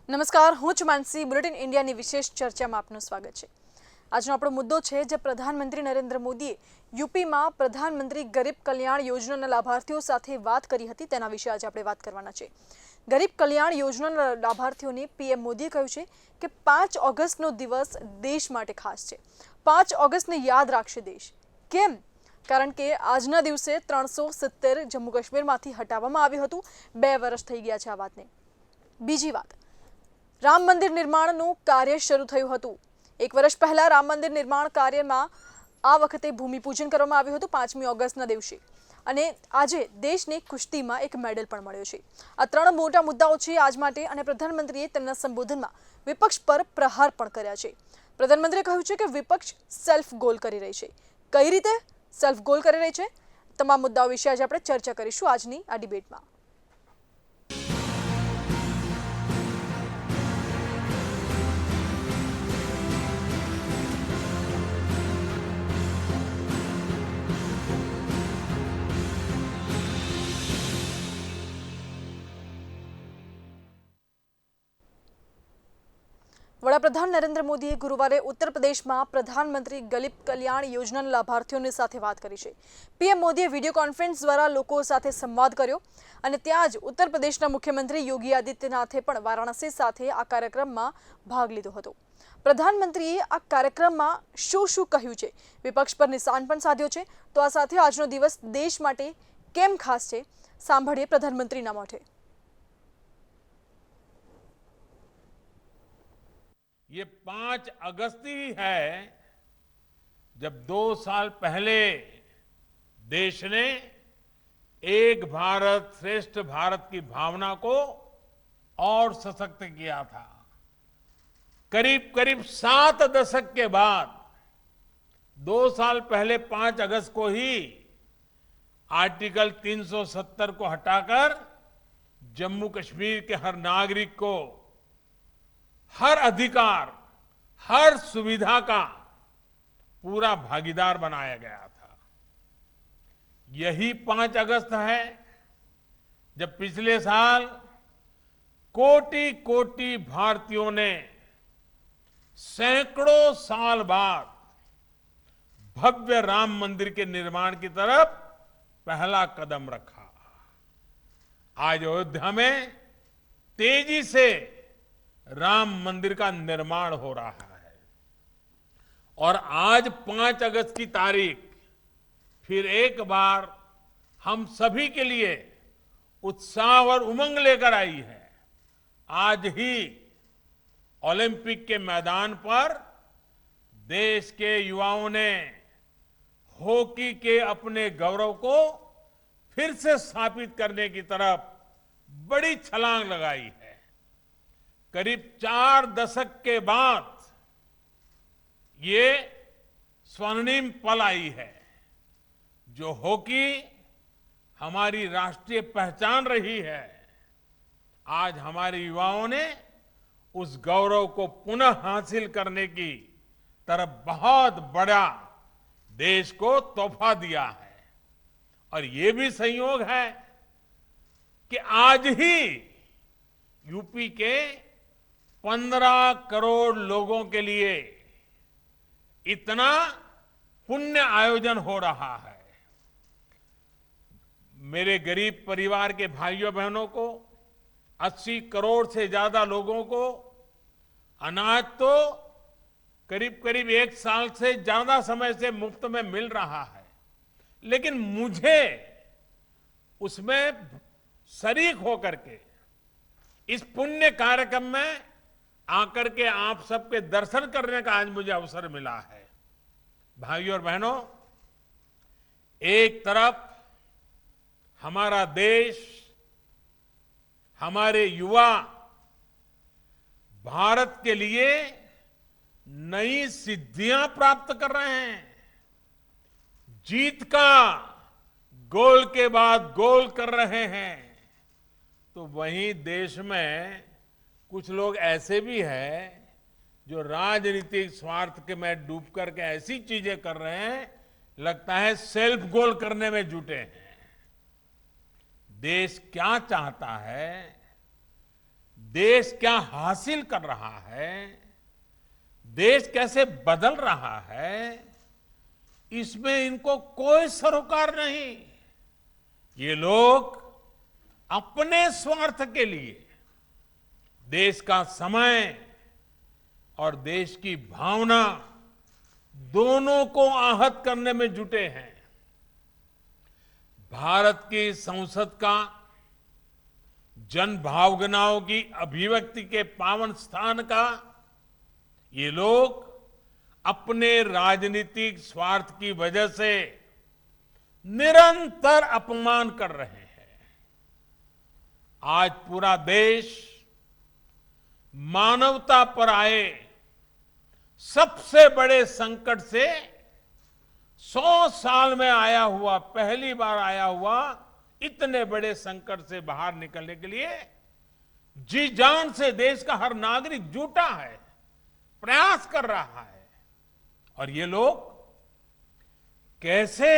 નમસ્કાર, હું છું માનસી. બુલેટિન ઇન્ડિયાની વિશેષ ચર્ચામાં આપનું સ્વાગત છે. આજનો આપણો મુદ્દો છે જે પ્રધાનમંત્રી નરેન્દ્ર મોદીએ યુપીમાં પ્રધાનમંત્રી ગરીબ કલ્યાણ યોજનાના લાભાર્થીઓ સાથે વાત કરી હતી તેના વિશે આજે આપણે વાત કરવાના છે. ગરીબ કલ્યાણ યોજનાના લાભાર્થીઓને પીએમ મોદીએ કહ્યું છે કે 5 ઓગસ્ટનો દિવસ દેશ માટે ખાસ છે. 5 ઓગસ્ટને યાદ રાખશે દેશ. કેમ? કારણ કે આજના દિવસે 370 જમ્મુ કાશ્મીરમાંથી હટાવવામાં આવ્યું હતું. 2 વર્ષ થઈ ગયા છે આ વાતને. બીજી વાત, રામ મંદિર નિર્માણનું કાર્ય શરૂ થયું હતું. 1 વર્ષ પહેલા રામ મંદિર નિર્માણ કાર્યમાં આ વખતે ભૂમિપૂજન કરવામાં આવ્યું હતું 5મી ઓગસ્ટના દિવસે. અને આજે દેશને કુશ્તીમાં એક મેડલ પણ મળ્યો છે. આ 3 મોટા મુદ્દાઓ છે આજ માટે. અને પ્રધાનમંત્રીએ તેમના સંબોધનમાં વિપક્ષ પર પ્રહાર પણ કર્યા છે. પ્રધાનમંત્રીએ કહ્યું છે કે વિપક્ષ સેલ્ફ ગોલ કરી રહી છે. કઈ રીતે સેલ્ફ ગોલ કરી રહી છે? તમામ મુદ્દાઓ વિશે આજે આપણે ચર્ચા કરીશું આજની આ ડિબેટમાં. વડાપ્રધાન નરેન્દ્ર મોદીએ ગુરુવારે ઉત્તર પ્રદેશમાં પ્રધાનમંત્રી ગરીબ કલ્યાણ યોજનાના લાભાર્થીઓની સાથે વાત કરી છે. પીએમ મોદીએ વિડીયો કોન્ફરન્સ દ્વારા લોકો સાથે સંવાદ કર્યો અને ત્યાં જ ઉત્તર પ્રદેશના મુખ્યમંત્રી યોગી આદિત્યનાથે પણ વારાણસી સાથે આ કાર્યક્રમમાં ભાગ લીધો હતો. પ્રધાનમંત્રીએ આ કાર્યક્રમમાં શું કહ્યું છે, વિપક્ષ પર નિશાન પણ સાધ્યો છે. તો આ સાથે આજનો દિવસ દેશ માટે કેમ ખાસ છે, સાંભળીએ પ્રધાનમંત્રીના મોઢે. ये 5 अगस्त ही है जब 2 साल पहले देश ने एक भारत श्रेष्ठ भारत की भावना को और सशक्त किया था. करीब करीब 7 दशक के बाद 2 साल पहले 5 अगस्त को ही आर्टिकल 370 को हटाकर जम्मू कश्मीर के हर नागरिक को हर अधिकार, हर सुविधा का पूरा भागीदार बनाया गया था. यही 5 अगस्त है जब पिछले साल कोटि कोटि भारतीयों ने सैकड़ों साल बाद भव्य राम मंदिर के निर्माण की तरफ पहला कदम रखा. आज अयोध्या में तेजी से राम मंदिर का निर्माण हो रहा है और आज 5 अगस्त की तारीख फिर एक बार हम सभी के लिए उत्साह और उमंग लेकर आई है. आज ही ओलंपिक के मैदान पर देश के युवाओं ने हॉकी के अपने गौरव को फिर से स्थापित करने की तरफ बड़ी छलांग लगाई है. करीब 4 दशक के बाद ये स्वर्णिम पल आई है. जो हॉकी हमारी राष्ट्रीय पहचान रही है, आज हमारे युवाओं ने उस गौरव को पुनः हासिल करने की तरफ बहुत बड़ा देश को तोहफा दिया है. और ये भी संयोग है कि आज ही यूपी के 15 करोड़ लोगों के लिए इतना पुण्य आयोजन हो रहा है. मेरे गरीब परिवार के भाइयों बहनों को 80 करोड़ से ज्यादा लोगों को अनाज तो करीब करीब 1 साल से ज्यादा समय से मुफ्त में मिल रहा है. लेकिन मुझे उसमें शरीक होकर के इस पुण्य कार्यक्रम में आकर के आप सबके दर्शन करने का आज मुझे अवसर मिला है. भाइयों और बहनों, एक तरफ हमारा देश, हमारे युवा भारत के लिए नई सिद्धियां प्राप्त कर रहे हैं. जीत का गोल के बाद गोल कर रहे हैं. तो वहीं देश में कुछ लोग ऐसे भी हैं जो राजनीतिक स्वार्थ के में डूब करके ऐसी चीजें कर रहे हैं, लगता है सेल्फ गोल करने में जुटे हैं. देश क्या चाहता है? देश क्या हासिल कर रहा है, देश कैसे बदल रहा है, इसमें इनको कोई सरोकार नहीं। ये लोग अपने स्वार्थ के लिए देश का समय और देश की भावना दोनों को आहत करने में जुटे हैं। भारत की संसद का जन भावनाओं की अभिव्यक्ति के पावन स्थान का ये लोग अपने राजनीतिक स्वार्थ की वजह से निरंतर अपमान कर रहे हैं। आज पूरा देश मानवता पर आए सबसे बड़े संकट से 100 साल में आया हुआ, पहली बार आया हुआ इतने बड़े संकट से बाहर निकलने के लिए जी जान से देश का हर नागरिक जुटा है, प्रयास कर रहा है। और ये लोग कैसे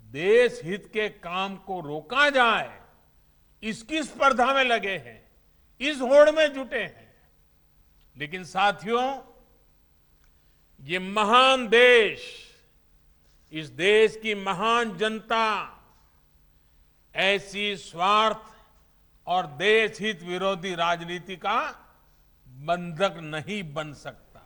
देश हित के काम को रोका जाए, इसकी स्पर्धा में लगे हैं, इस होड़ में जुटे हैं। लेकिन साथियों, ये महान देश, इस देश की महान जनता ऐसी स्वार्थ और देश हित विरोधी राजनीति का बंधक नहीं बन सकता।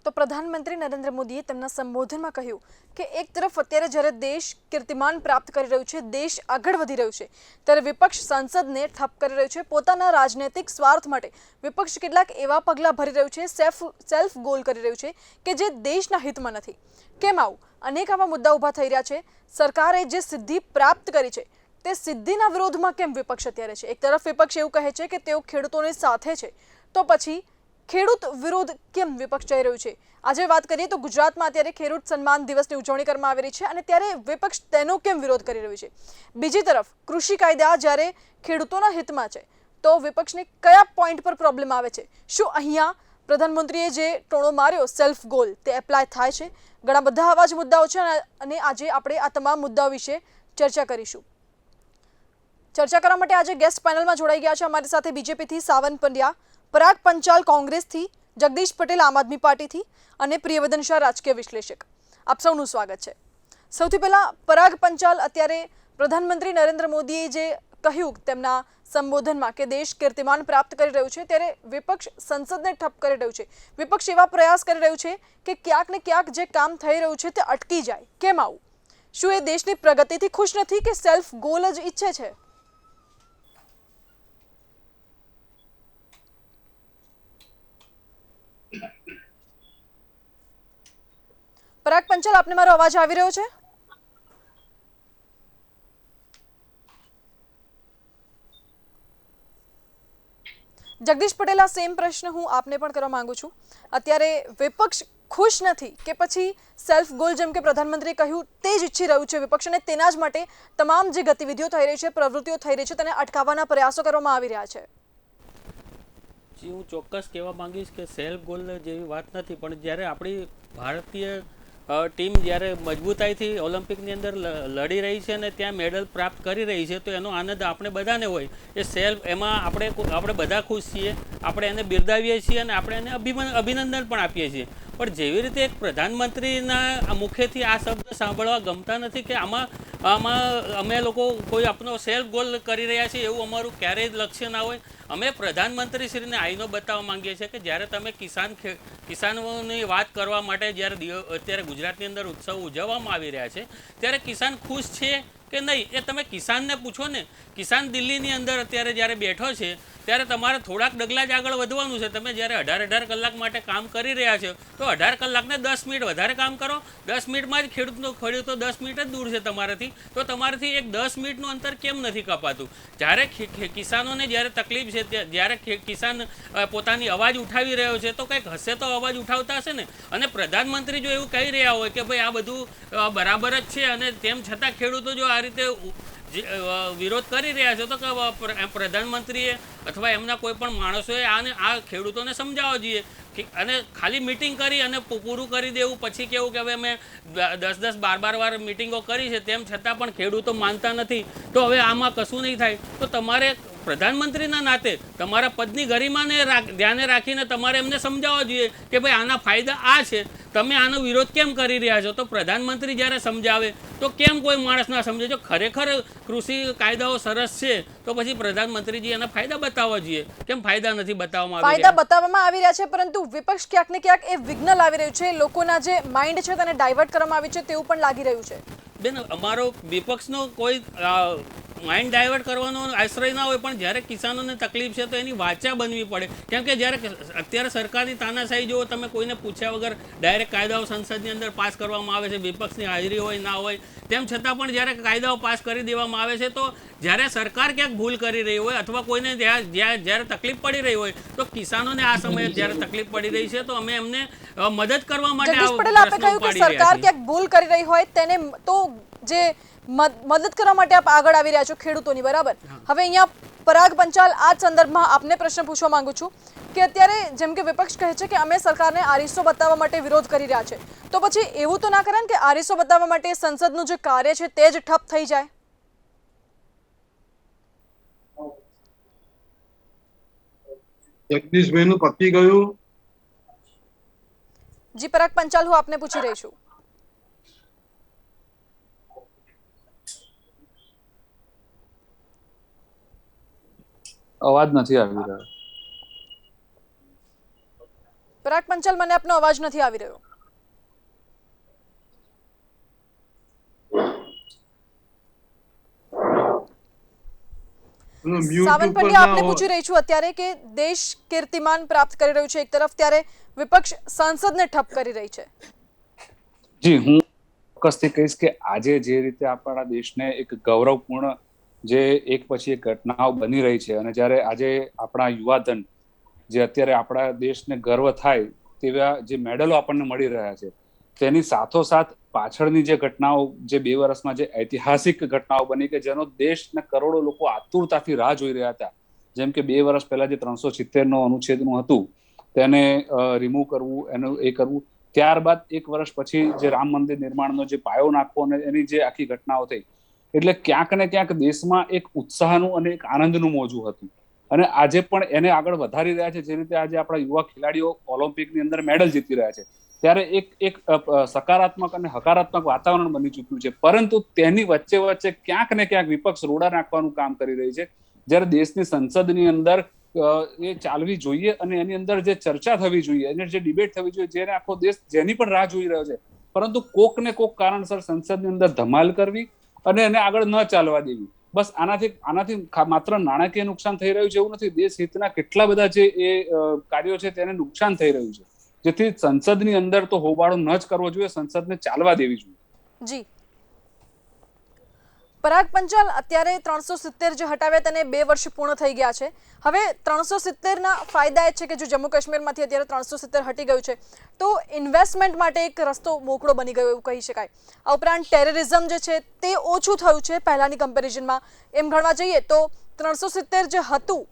તો પ્રધાનમંત્રી નરેન્દ્ર મોદીએ તેમના સંબોધનમાં કહ્યું કે એક તરફ અત્યારે જ્યારે દેશ કીર્તિમાન પ્રાપ્ત કરી રહ્યું છે, દેશ આગળ વધી રહ્યું છે, ત્યારે વિપક્ષ સંસદને ઠપ કરી રહ્યું છે। પોતાના રાજનૈતિક સ્વાર્થ માટે વિપક્ષ કેટલાક એવા પગલાં ભરી રહ્યું છે, સેલ્ફ ગોલ કરી રહ્યું છે કે જે દેશના હિતમાં નથી। કેમ આવું? અનેક આવા મુદ્દા ઊભા થઈ રહ્યા છે। સરકારે જે સિદ્ધિ પ્રાપ્ત કરી છે તે સિદ્ધિના વિરોધમાં કેમ વિપક્ષ અત્યારે છે? એક તરફ વિપક્ષ એવું કહે છે કે તેઓ ખેડૂતોની સાથે છે, તો પછી ખેડૂત વિરોધ કેમ વિપક્ષ જઈ રહ્યું છે? આજે વાત કરીએ તો ગુજરાતમાં અત્યારે ખેડૂત સન્માન દિવસની ઉજવણી કરવામાં આવી રહી છે અને ત્યારે વિપક્ષ તેનો કેમ વિરોધ કરી રહ્યું છે? બીજી તરફ કૃષિ કાયદા જ્યારે ખેડૂતોના હિતમાં છે તો વિપક્ષને કયા પોઈન્ટ પર પ્રોબ્લેમ આવે છે? શું અહીંયા પ્રધાનમંત્રીએ જે ટોણો માર્યો સેલ્ફ ગોલ તે એપ્લાય થાય છે? ઘણા બધા આવા જ મુદ્દાઓ છે અને આજે આપણે આ તમામ મુદ્દાઓ વિશે ચર્ચા કરીશું। ચર્ચા કરવા માટે આજે ગેસ્ટ પેનલમાં જોડાઈ ગયા છે અમારી સાથે બીજેપીથી સાવન પંડ્યા, પરાગ પંચાલ કોંગ્રેસથી, જગદીશ પટેલ આમ આદમી પાર્ટીથી અને પ્રિયવદન શાહ રાજકીય વિશ્લેષક। આપ સૌનું સ્વાગત છે। સૌથી પહેલા પરાગ પંચાલ, અત્યારે પ્રધાનમંત્રી નરેન્દ્ર મોદીએ જે કહ્યું તેમના સંબોધનમાં કે દેશ કીર્તિમાન પ્રાપ્ત કરી રહ્યું છે, ત્યારે વિપક્ષ સંસદને ઠપ કરી રહ્યું છે। વિપક્ષ એવા પ્રયાસ કરી રહ્યું છે કે ક્યાંક ને ક્યાંક જે કામ થઈ રહ્યું છે તે અટકી જાય। કેમ આવું? શું એ દેશની પ્રગતિથી ખુશ નથી કે સેલ્ફ ગોલ જ ઈચ્છે છે? પરાગ પંચાલ, આપને મારો અવાજ આવી રહ્યો છે? જગદીશ પટેલ, આ સેમ પ્રશ્ન હું આપને પણ કરવા માંગુ છું। અત્યારે વિપક્ષ ખુશ નથી કે પછી સેલ્ફ ગોલ જેમ કે પ્રધાનમંત્રીએ કહ્યું તે જ ઈચ્છી રહ્યું છે વિપક્ષ, અને તેના જ માટે તમામ જે ગતિવિધિઓ થઈ રહી છે, પ્રવૃત્તિઓ થઈ રહી છે, તેને અટકાવવાના પ્રયાસો કરવામાં આવી રહ્યા છે? જી, હું ચોક્કસ કહેવા માંગીશ કે સેલ્ફ ગોલ જેવી વાત નથી, પણ જ્યારે આપણી ભારતીય ટીમ જ્યારે મજબૂતાઈથી ઓલિમ્પિકની અંદર લડી રહી છે અને ત્યાં મેડલ પ્રાપ્ત કરી રહી છે તો એનો આનંદ આપણે બધાને હોય। એ સેલ્ફ એમાં આપણે બધા ખુશ છીએ, આપણે એને બિરદાવીએ છીએ અને આપણે એને અભિનંદન પણ આપીએ છીએ। પણ જેવી રીતે એક પ્રધાનમંત્રીના મુખેથી આ શબ્દ સાંભળવા ગમતા નથી કે આમાં અમે લોકો કોઈ આપણો સેલ્ફ ગોલ કરી રહ્યા છીએ એવું અમારું ક્યારેય લક્ષ્ય ના હોય। અમે પ્રધાનમંત્રીશ્રીને આઈનો બતાવવા માંગીએ છીએ કે જ્યારે તમે કિસાનોની વાત કરવા માટે જ્યારે અત્યારે ગુજરાતની અંદર ઉત્સવ ઉજવવામાં આવી રહ્યા છે ત્યારે કિસાન ખુશ છે કે નહીં એ તમે કિસાનને પૂછો ને। કિસાન દિલ્હીની અંદર અત્યારે જ્યારે બેઠો છે ત્યારે તમારે થોડાક ડગલા જ આગળ વધવાનું છે। તમે જ્યારે 18 કલાક માટે કામ કરી રહ્યા છો તો 18 કલાકને 10 મિનિટ વધારે કામ કરો। 10 મિનિટમાં જ ખેડૂતો 10 મિનિટ જ દૂર છે તમારાથી, તો તમારાથી એક 10 મિનિટનું અંતર કેમ નથી કપાતું? જ્યારે કિસાનોને જ્યારે તકલીફ છે, જ્યારે કિસાન પોતાની અવાજ ઉઠાવી રહ્યો છે તો કંઈક હશે તો અવાજ ઉઠાવતા હશે ને। અને પ્રધાનમંત્રી જો એવું કહી રહ્યા હોય કે ભાઈ આ બધું બરાબર જ છે અને તેમ છતાં ખેડૂતો જો આ રીતે વિરોધ કરી રહ્યા છે તો પ્રધાનમંત્રીએ અથવા એમના કોઈ પણ માણસોએ આ ખેડૂતોને સમજાવવા જોઈએ અને ખાલી મીટિંગ કરી અને પૂરું કરી દેવું, પછી કેવું કે હવે અમે 10-10, 12 વાર મીટિંગો કરી છે તેમ છતાં પણ ખેડૂતો માનતા નથી, તો હવે આમાં કશું નહીં થાય। તો તમારે પ્રધાનમંત્રીના નાતે તમારા પદની ગરિમાને ધ્યાને રાખીને તમારે એમને સમજાવવા જોઈએ કે ભાઈ આના ફાયદા આ છે, તમે આનો વિરોધ કેમ કરી રહ્યા છો. તો પ્રધાનમંત્રી જ્યારે સમજાવે તો કેમ કોઈ માણસ ના સમજે? જો ખરેખર કૃષિ કાયદાઓ સરસ છે તો પછી પ્રધાનમંત્રીજી એના ફાયદા બતાવવા જોઈએ. કેમ ફાયદા નથી બતાવવામાં આવી ફાયદા બતાવવામાં આવી રહ્યા છે, પરંતુ વિપક્ષ ક્યાંક ને ક્યાંક એ વિઘ્ન લાવી રહ્યું છે. લોકોના જે માઇન્ડ છે તેને ડાયવર્ટ કરવામાં આવી છે તેવું પણ લાગી રહ્યું છે. બેન, અમારો વિપક્ષનો કોઈ માઇન્ડ ડાયવર્ટ કરવાનો આશ્રય ના હોય, પણ જ્યારે કિસાનોને તકલીફ છે તો એની વાચા બનવી પડે. કેમ કે જ્યારે અત્યારે સરકારની તાનાશાહી જુઓ તમે, કોઈને પૂછ્યા વગર ડાયરેક્ટ કાયદાઓ સંસદની અંદર પાસ કરવામાં આવે છે, વિપક્ષની હાજરી હોય ના હોય તેમ છતાં પણ જ્યારે કાયદાઓ પાસ કરી દેવામાં આવે છે, તો જ્યારે સરકાર ક્યાંક ભૂલ કરી રહી હોય અથવા કોઈને જ્યારે તકલીફ પડી રહી હોય, તો કિસાનોને આ સમયે જ્યારે તકલીફ પડી રહી છે તો અમે એમને મદદ કરવા માટે જગદીશ પટેલ આપે કહ્યું કે સરકાર ક્યાંક ભૂલ કરી રહી હોય તેને તો જે મદદ કરવા માટે આપ આગળ આવી રહ્યા છો ખેડૂતોની, બરાબર. હવે અહીંયા પરાગ પંચાલ આ સંદર્ભમાં આપને પ્રશ્ન પૂછવા માંગુ છું કે અત્યારે જેમ કે વિપક્ષ કહે છે કે અમે સરકારને આરીસો બતાવવા માટે વિરોધ કરી રહ્યા છે, તો પછી એવું તો ના કરે કે આરીસો બતાવવા માટે સંસદનું જે કાર્ય છે તે જ ઠપ થઈ જાય? જગદીશભાઈનું પતી ગયું. જી પરાગ પંચાલ, હું આપને પૂછી રહી છું. અવાજ નથી આવી રહ્યો. પરાગ પંચાલ, મને આપનો અવાજ નથી આવી રહ્યો. સાવન પંડ્યા, આપને પૂછી રહી છું અત્યારે કે દેશ કીર્તિમાન પ્રાપ્ત કરી રહ્યું છે એક તરફ, ત્યારે વિપક્ષ સંસદને ઠપ કરી રહી છે. જી, હું ચોક્કસથી કહીશ કે આજે જે રીતે આપણા દેશને એક ગૌરવપૂર્ણ જે એક પછી એક ઘટનાઓ બની રહી છે, અને જ્યારે આજે આપણા યુવાધન જે અત્યારે આપણા દેશને ગર્વ થાય તેવા જે મેડલો આપણને મળી રહ્યા છે, તેની સાથોસાથ પાછળની જે ઘટનાઓ, જે 2 વર્ષમાં જે ઐતિહાસિક ઘટનાઓ બની કે જેનો દેશના કરોડો લોકો આતુરતાથી રાહ જોઈ રહ્યા હતા, જેમ કે 2 વર્ષ પહેલા જે 370 અનુચ્છેદનું હતું તેને રિમૂવ કરવું, એનું એ કરવું, ત્યારબાદ 1 વર્ષ પછી જે રામ મંદિર નિર્માણનો જે પાયો નાખવો અને એની જે આખી ઘટનાઓ થઈ, એટલે ક્યાંક ને ક્યાંક દેશમાં એક ઉત્સાહનું અને એક આનંદનું મોજું હતું. અને આજે પણ એને આગળ વધારી રહ્યા છે. જે રીતે આજે આપણા યુવા ખેલાડીઓ ઓલિમ્પિકની અંદર મેડલ જીતી રહ્યા છે, ત્યારે એક સકારાત્મક અને હકારાત્મક વાતાવરણ બની ચૂક્યું છે. પરંતુ તેની વચ્ચે ક્યાંક ને ક્યાંક વિપક્ષ રોડા નાખવાનું કામ કરી રહી છે. જ્યારે દેશની સંસદની અંદર એ ચાલવી જોઈએ અને એની અંદર જે ચર્ચા થવી જોઈએ અને જે ડિબેટ થવી જોઈએ, જેને આખો દેશ જેની પણ રાહ જોઈ રહ્યો છે, પરંતુ કોક ને કોક કારણસર સંસદની અંદર ધમાલ કરવી અને એને આગળ ન ચાલવા દેવી. બસ આનાથી માત્ર નાણાકીય નુકસાન થઈ રહ્યું છે એવું નથી, દેશ હિતના કેટલા બધા જે એ કાર્યો છે તેને નુકસાન થઈ રહ્યું છે, જેથી સંસદની અંદર તો હોબાળો ન જ કરવો જોઈએ, સંસદને ચાલવા દેવી જોઈએ. જી પરાગ પંચાલ, અત્યારે 370 જે હટાવ્યા તેને 2 વર્ષ પૂર્ણ થઈ ગયા છે. હવે 370 ના ફાયદા એ છે કે જો જમ્મુ કાશ્મીરમાંથી અત્યારે 370 હટી ગયું છે તો ઇન્વેસ્ટમેન્ટ માટે એક રસ્તો મોકળો બની ગયો એવું કહી શકાય. આ ઉપરાંત ટેરરિઝમ જે છે તે ઓછું થયું છે પહેલાની કમ્પેરિઝનમાં. એમ ગણવા જઈએ તો 370 જે હતું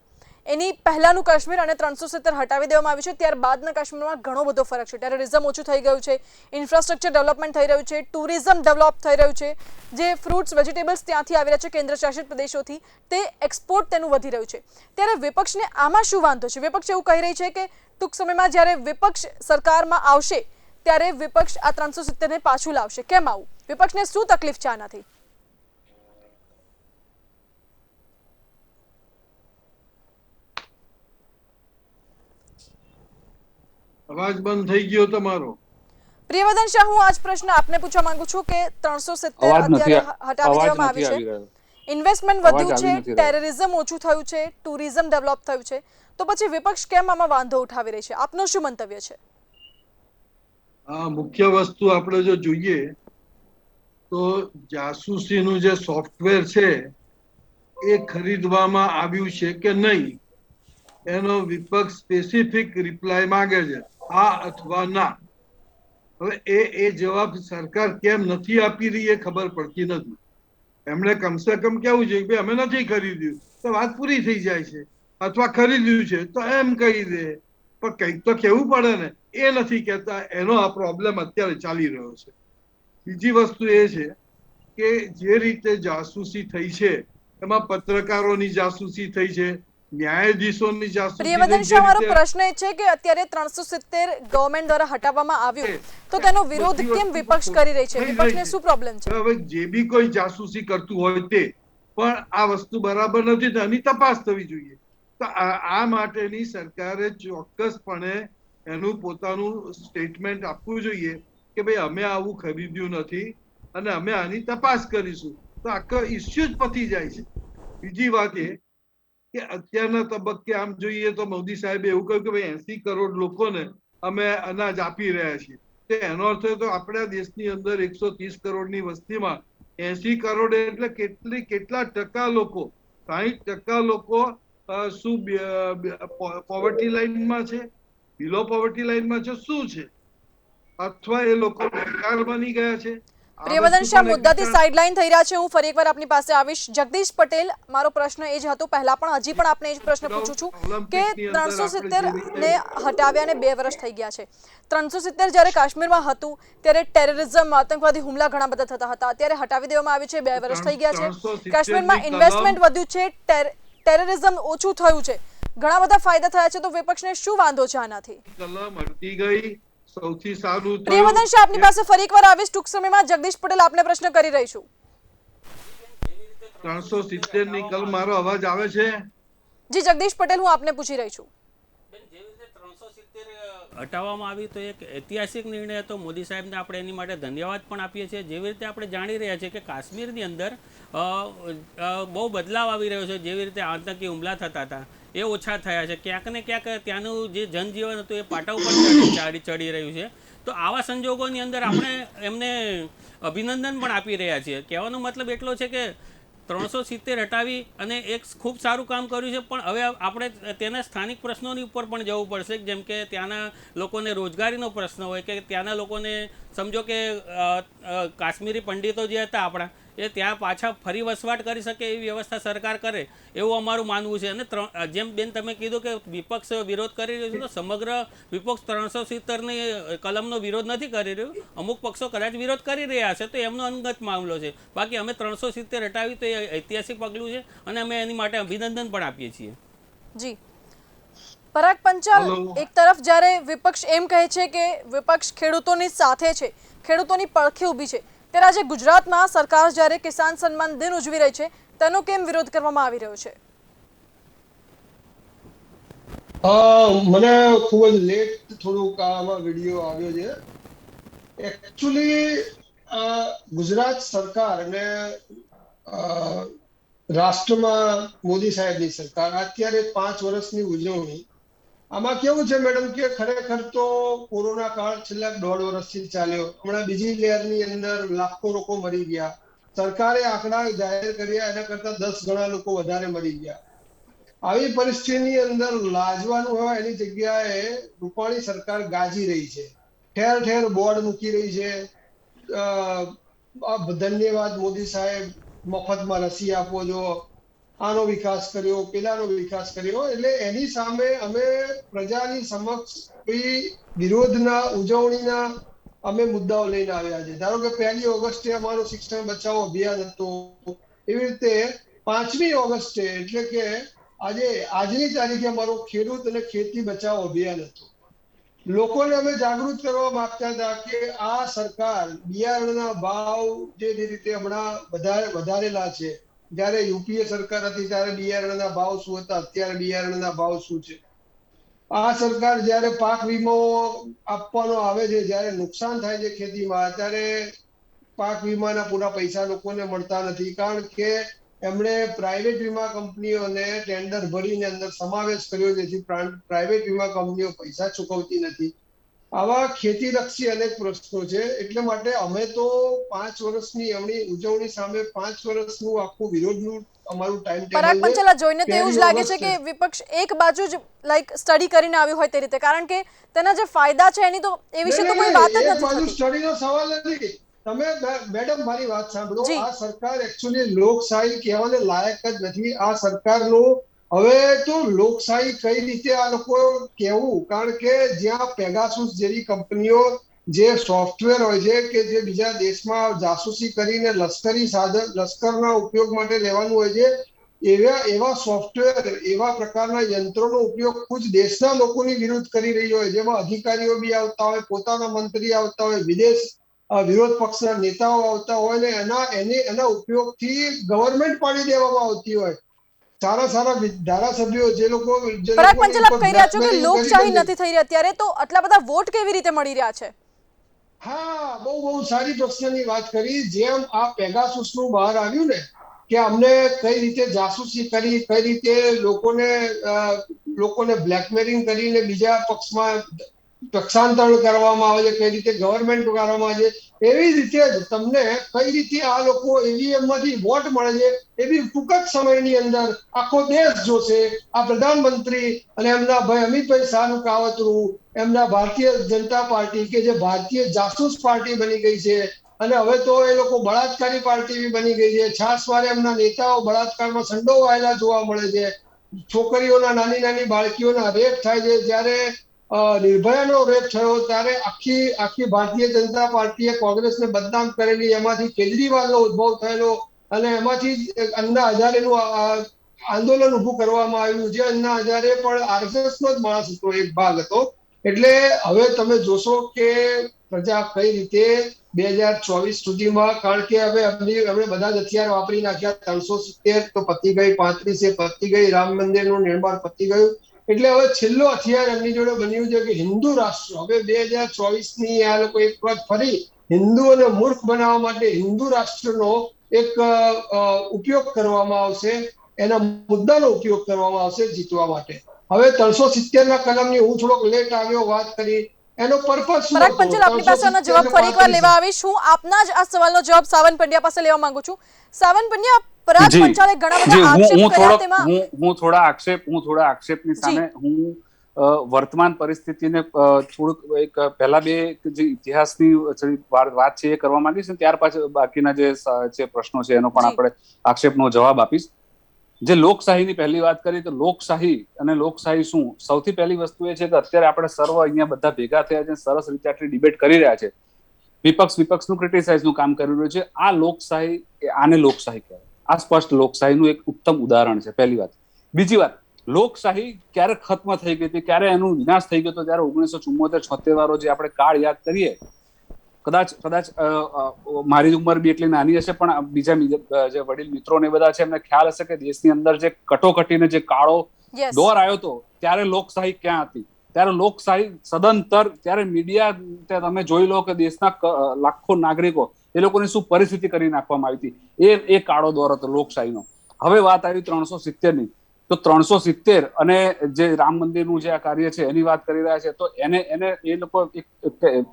એની પહેલાનું કાશ્મીર અને 370 હટાવી દેવામાં આવ્યું છે, ત્યારબાદના કાશ્મીરમાં ઘણો બધો ફરક છે. ટેરરિઝમ ઓછું થઈ ગયું છે, ઇન્ફ્રાસ્ટ્રક્ચર ડેવલપમેન્ટ થઈ રહ્યું છે, ટુરિઝમ ડેવલપ થઈ રહ્યું છે, જે ફ્રૂટ્સ વેજીટેબલ્સ ત્યાંથી આવી રહ્યા છે કેન્દ્ર શાસિત પ્રદેશોથી, તે એક્સપોર્ટ તેનું વધી રહ્યું છે. ત્યારે વિપક્ષને આમાં શું વાંધો છે? વિપક્ષ એવું કહી રહી છે કે ટૂંક સમયમાં જ્યારે વિપક્ષ સરકારમાં આવશે ત્યારે વિપક્ષ આ 370 ને પાછું લાવશે. કેમ આવું? વિપક્ષને શું તકલીફ છે આનાથી? અવાજ બંધ થઈ ગયો તમારો. પ્રિયવદન શાહ, હું આજ પ્રશ્ન આપને પૂછવા માંગુ છું કે 370 અત્યારે હટાવી દેવામાં આવી છે, ઇન્વેસ્ટમેન્ટ વધ્યું છે, ટેરરિઝમ ઓછું થયું છે, ટુરિઝમ ડેવલપ થયું છે, તો પછી વિપક્ષ કેમ આમાં વાંધો ઉઠાવી રહી છે? આપનું શું મંતવ્ય છે? મુખ્ય વસ્તુ આપણે જો જોઈએ તો જાસૂસીનું જે સોફ્ટવેર છે એ ખરીદવામાં આવ્યું છે કે નહીં, એનો વિપક્ષ સ્પેસિફિક રિપ્લાય માંગે છે, હા અથવા ના. હવે એ જવાબ સરકાર કેમ નથી આપી રહી એ ખબર પડતી નથી. એમણે કમસે કમ કેવું છે કે અમે નથી ખરીદ્યું તો વાત પૂરી થઈ જાય છે, અથવા ખરીદ્યું છે તો એમ કહી દે, પણ કંઈક તો કહેવું પડે ને, એ નથી કહેતા. એનો આ પ્રોબ્લેમ અત્યારે ચાલી રહ્યો છે. બીજી વસ્તુ એ છે કે જે રીતે જાસૂસી થઈ છે એમાં પત્રકારોની જાસૂસી થઈ છે, ન્યાયાધીશોની જાસૂસી પ્રિયવદન થઈ, શાહ, જે મારો રીતે પ્રશ્ન એ છે કે અત્યારે 370 ગવર્મેન્ટ દ્વારા હટાવવામાં આવ્યું તો તેનો વિરોધ કેમ વિપક્ષ કરી રહી છે? વિપક્ષને શું પ્રોબ્લેમ છે? હવે જે બી કોઈ જાસૂસી કરતું હોય તે, પણ આ વસ્તુ બરાબર નથી, તો એની તપાસ થવી જોઈએ. તો આ માટેની સરકારે ચોક્કસપણે એનું પોતાનું સ્ટેટમેન્ટ આપવું જોઈએ કે ભાઈ અમે આવું ખરીદ્યું નથી અને અમે આની તપાસ કરીશું, તો આખો ઇસ્યુ જ પતી જાય છે. બીજી વાત એ કે અત્યારના તબક્કે આમ જોઈએ તો મોદી સાહેબે એવું કહ્યું કે ભાઈ 80 કરોડ લોકોને અમે અનાજ આપી રહ્યા છીએ. એનો અર્થ તો આપણા દેશની અંદર 130 કરોડની વસ્તીમાં 80 કરોડ એટલે કેટલા ટકા લોકો? 60% લોકો શું પોવર્ટી લાઈનમાં છે, બિલો પોવર્ટી લાઈનમાં છે, શું છે? અથવા એ લોકો બેકાર બની ગયા છે? પ્રિયવદન શાહ મુદ્દાથી સાઇડલાઇન થઈ રહ્યા છે. હું ફરી એકવાર આપની પાસે આવીશ. જગદીશ પટેલ, મારો પ્રશ્ન એ જ હતો પહેલા પણ, હજી પણ આપને એ જ પ્રશ્ન પૂછું છું કે 370 ને હટાવ્યાને 2 વર્ષ થઈ ગયા છે. 370 જ્યારે કાશ્મીરમાં હતું ત્યારે ટેરરિઝમ, આતંકવાદી હુમલા ઘણા બધા થતા હતા, અત્યારે હટાવી દેવામાં આવી છે, 2 વર્ષ થઈ ગયા છે. કાશ્મીરમાં ઇન્વેસ્ટમેન્ટ વધ્યું છે, ટેરરિઝમ ઓછું થયું છે, ઘણા બધા ફાયદા થયા છે, તો વિપક્ષને શું વાંધો છે આનાથી? કલમ હટી ગઈ, સૌથી સારું. પ્રિયવદન શાહ, આપની પાસે ફરી એકવાર આવીશ ટૂંક સમયમાં. જગદીશ પટેલ આપને પ્રશ્ન કરી રહી છું. 370 ની કલમ, મારો અવાજ આવે છે? જી જગદીશ પટેલ, હું આપને પૂછી રહી છું. હટાવવામાં આવી તો એક ઐતિહાસિક નિર્ણય હતો. મોદી સાહેબને આપણે એની માટે ધન્યવાદ પણ આપીએ છીએ. જેવી રીતે આપણે જાણી રહ્યા છીએ કે કાશ્મીરની અંદર બહુ બદલાવ આવી રહ્યો છે. જેવી રીતે આતંકી હુમલા થતા હતા એ ઓછા થયા છે. ક્યાંક ને ક્યાંક ત્યાંનું જે જનજીવન હતું એ પાટા ઉપર ચડી રહ્યું છે. તો આવા સંજોગોની અંદર આપણે એમને અભિનંદન પણ આપી રહ્યા છીએ. કહેવાનો મતલબ એટલો છે કે 370 હટાવી અને એક ખૂબ સારું કામ કર્યું છે, પણ હવે આપણે તેના સ્થાનિક પ્રશ્નોની ઉપર પણ જવું પડશે. જેમ કે ત્યાંના લોકોને રોજગારીનો પ્રશ્ન હોય, કે ત્યાંના લોકોને સમજો કે કાશ્મીરી પંડિતો જે હતા આપણા, એ ત્યાં પાછા ફરી વસવાટ કરી શકે એવી વ્યવસ્થા સરકાર કરે એવું અમારું માનવું છે. અને જેમ બેન તમે કીધું કે વિપક્ષ વિરોધ કરી રહ્યું છે, તો સમગ્ર વિપક્ષ 370ની કલમનો વિરોધ નથી કરી રહ્યું. અમુક પક્ષો કદાચ વિરોધ કરી રહ્યા છે તો એમનો અંગત મામલો છે. બાકી અમે 370 હટાવી તો એ ઐતિહાસિક પગલું છે અને અમે એની માટે અભિનંદન પણ આપીએ છીએ. જી પરાગ પંચાલ, એક તરફ જ્યારે વિપક્ષ એમ કહે છે કે વિપક્ષ ખેડૂતોની સાથે છે, ખેડૂતોની પડખે ઊભી છે, ત્યારે આજે ગુજરાતમાં સરકાર જ્યારે કિસાન સન્માન દિન ઉજવી રહી છે તેનો કેમ વિરોધ કરવામાં આવી રહ્યો છે? મને ખૂબ જ લેટ થોડુંક આમાં વિડીયો આવ્યો છે. એકચ્યુઅલી ગુજરાત સરકાર અને રાષ્ટ્રમાં મોદી સાહેબની સરકાર અત્યારે 5 વર્ષની ઉજવણી, આમાં કેવું છે મેડમ કે ખરેખર તો કોરોના કાળ છેલ્લા 1.5 વર્ષથી ચાલ્યો. હમણાં બીજી લહેરની અંદર લાખો લોકો મરી ગયા. સરકારે આંકડા જાહેર કર્યા એના કરતા 10 ગણા લોકો વધારે મરી ગયા. આવી પરિસ્થિતિની અંદર લાજવાનું હોય એની જગ્યાએ રૂપાણી સરકાર ગાજી રહી છે. ઠેર ઠેર બોર્ડ મૂકી રહી છે. ધન્યવાદ મોદી સાહેબ, મફતમાં રસી આપો છો, આનો વિકાસ કર્યો, પેલાનો વિકાસ કર્યો. એટલે એની સામે અમે પ્રજાની સમક્ષ વિરોધના, ઉજવણીના અમે મુદ્દાઓ લઈને આવ્યા છે. ધારો કે 1લી ઓગસ્ટે અમારું શિક્ષણ બચાવો અભિયાન હતું, એવી રીતે 5મી ઓગસ્ટે એટલે કે આજની તારીખે અમારો ખેડૂત અને ખેતી બચાવો અભિયાન હતું. લોકોને અમે જાગૃત કરવા માંગતા હતા કે આ સરકાર બિયારણના ભાવ જે રીતે હમણાં વધારેલા છે, જ્યારે યુપીએ સરકાર હતી ત્યારે બિયારણના ભાવ શું હતા, અત્યારે બિયારણના ભાવ શું છે. આ સરકાર જ્યારે પાક વીમો આપવાનો આવે છે, જ્યારે નુકસાન થાય છે ખેતીમાં, ત્યારે પાક વીમાના પૂરા પૈસા લોકોને મળતા નથી. કારણ કે એમણે પ્રાઇવેટ વીમા કંપનીઓને ટેન્ડર ભરીને અંદર સમાવેશ કર્યો, જેથી પ્રાઇવેટ વીમા કંપનીઓ પૈસા ચૂકવતી નથી. આવા ખેતીલક્ષી અનેક પ્રશ્નો છે. એટલે માટે અમે તો 5 વર્ષની એમની ઉજવણી સામે 5 વર્ષનું આખું વિરોધનું અમારું ટાઈમ પરાગ ટેબલ પંચાલ, જોઈને તો એવું જ લાગે છે કે વિપક્ષ એક બાજુ જ સ્ટડી કરીને આવ્યું હોય તે રીતે, કારણ કે તેના જે ફાયદા છે એની તો એ વિશે તો કોઈ વાત જ નથી થતી. સ્ટડીનો સવાલ નથી. તમે મેડમ મારી વાત સાંભળો. આ સરકાર એકચ્યુઅલી લોકશાહી કહેવાને લાયક જ નથી. આ સરકારનું હવે તો લોકશાહી કઈ રીતે આ લોકો કહેવું, કારણ કે જ્યાં પેગાસુસ જેવી કંપનીઓ જે સોફ્ટવેર હોય છે કે જે બીજા દેશમાં જાસૂસી કરીને લશ્કરી સાધન લશ્કરના ઉપયોગ માટે લેવાનું હોય છે, એવા સોફ્ટવેર એવા પ્રકારના યંત્રોનો ઉપયોગ ખુદ દેશના લોકોની વિરુદ્ધ કરી રહ્યો હોય, જેમાં અધિકારીઓ બી આવતા હોય, પોતાના મંત્રી આવતા હોય, વિરોધ પક્ષના નેતાઓ આવતા હોય ને એના ઉપયોગથી ગવર્મેન્ટ પાડી દેવામાં આવતી હોય. સારા ધારાસભ્યો જે લોકો પરાગ પંચાલ, આપ કહી રહ્યા છો કે લોકશાહી નથી થઈ રહી અત્યારે, તો આટલા બધા વોટ કેવી રીતે મળી રહ્યા છે? હા, બહુ સારી પ્રશ્નની વાત કરી. જેમ આ પેગાસુસનું બહાર આવ્યું ને કે અમને કઈ રીતે જાસૂસી કરી, કઈ રીતે લોકોને બ્લેકમેલિંગ કરીને બીજા પક્ષમાં પક્ષાંતરણ કરવામાં આવે છે, કઈ રીતે ગવર્મેન્ટ કરવામાં આવે છે, એવી રીતે જ તમને કઈ રીતે આ લોકો ઈવીએમ માંથી વોટ મળે છે એ બી ટૂંક જ સમયની અંદર આખો દેશ જોશે. આ પ્રધાનમંત્રી અને એમના ભાઈ અમિતભાઈ શાહનું કાવતરું, એમના ભારતીય જનતા પાર્ટી કે જે ભારતીય જાસૂસ પાર્ટી બની ગઈ છે, અને હવે તો એ લોકો બળાત્કારી પાર્ટી બી બની ગઈ છે. છાસવારે એમના નેતાઓ બળાત્કારમાં સંડોવાયેલા જોવા મળે છે. છોકરીઓના, નાની બાળકીઓના રેપ થાય છે. જ્યારે નિર્ભયાનો રેપ થયો ત્યારે આખી ભારતીય જનતા પાર્ટીએ કોંગ્રેસને બદનામ કરેલી, એમાંથી કેજરીવાલનો ઉદ્ભવ થયેલો અને એમાંથી અન્ના હજારેનું આંદોલન ઉભું કરવામાં આવ્યું. જે અન્ના હજારે પણ આરએસએસ નો જ માણસ હતો, એક ભાગ હતો. એટલે હવે તમે જોશો કે પ્રજા કઈ રીતે 2024 સુધીમાં, કારણ કે હવે અમે બધા જ હથિયાર વાપરી નાખ્યા. 370 તો પતી ગઈ, 35 પતી ગઈ, રામ મંદિરનું નિર્માણ પતી ગયું. એટલે હવે છેલ્લો હથિયાર એમની જોડે બન્યું છે કે હિન્દુ રાષ્ટ્ર. હવે 2024ની આ લોકો એક વખત ફરી હિન્દુઓને મૂર્ખ બનાવવા માટે હિન્દુ રાષ્ટ્રનો એક ઉપયોગ કરવામાં આવશે, એના મુદ્દાનો ઉપયોગ કરવામાં આવશે જીતવા માટે. હવે 370ના કલમની હું થોડોક લેટ આવ્યો વાત કરી, એનો પર્પઝ શું પરાગ હતો? પંચાલ, આપની પાસે આનો જવાબ ફરી એકવાર લેવા આવીશ. હું આપના જ આ સવાલનો જવાબ સાવન પંડ્યા પાસે લેવા માંગુ છું. સાવન પંડ્યા, પરાગ પંચાલે ઘણા બધા આક્ષેપ કર્યા, તેમાં હું થોડા આક્ષેપની સામે હું વર્તમાન પરિસ્થિતિને થોડુંક એક પહેલા બે જે ઇતિહાસની વાત છે એ કરવા માંગીશ, ત્યાર પછી બાકીના જે પ્રશ્નો છે એનો પણ આપણે આક્ષેપનો જવાબ આપીશ. જે લોકશાહીની પહેલી વાત કરી, તો લોકશાહી શું? સૌથી પહેલી વસ્તુ એ છે કે અત્યારે આપણે સર્વ અહીંયા બધા ભેગા થયા છે, સરસ રીતે આટલી ડિબેટ કરી રહ્યા છે. વિપક્ષનું ક્રિટિસાઇઝનું કામ કરી રહ્યું છે. આ લોકશાહી, આને લોકશાહી કહેવાય. આ સ્પષ્ટ લોકશાહીનું એક ઉત્તમ ઉદાહરણ છે, પહેલી વાત. બીજી વાત, લોકશાહી ક્યારે ખત્મ થઈ ગઈ હતી, ક્યારે એનો વિનાશ થઈ ગયો હતો? ત્યારે 1974-76 વાળો જે આપણે કાળ યાદ કરીએ, કદાચ મારી ઉંમર બી એટલી નાની હશે, પણ બીજા જે વડીલ મિત્રો ને બધા છે એમને ખ્યાલ હશે કે દેશની અંદર જે કટોકટીને જે કાળો દોર આવ્યો હતો, ત્યારે લોકશાહી ક્યાં હતી? ત્યારે લોકશાહી સદંતર, ત્યારે મીડિયા તમે જોઈ લો કે દેશના લાખો નાગરિકો, એ લોકોની શું પરિસ્થિતિ કરી નાખવામાં આવી હતી. એ કાળો દોર હતો લોકશાહીનો. હવે વાત આવી 370ની, તો 370 અને જે રામ મંદિરનું જે આ કાર્ય છે એની વાત કરી રહ્યા છે, તો એને એ લોકો એક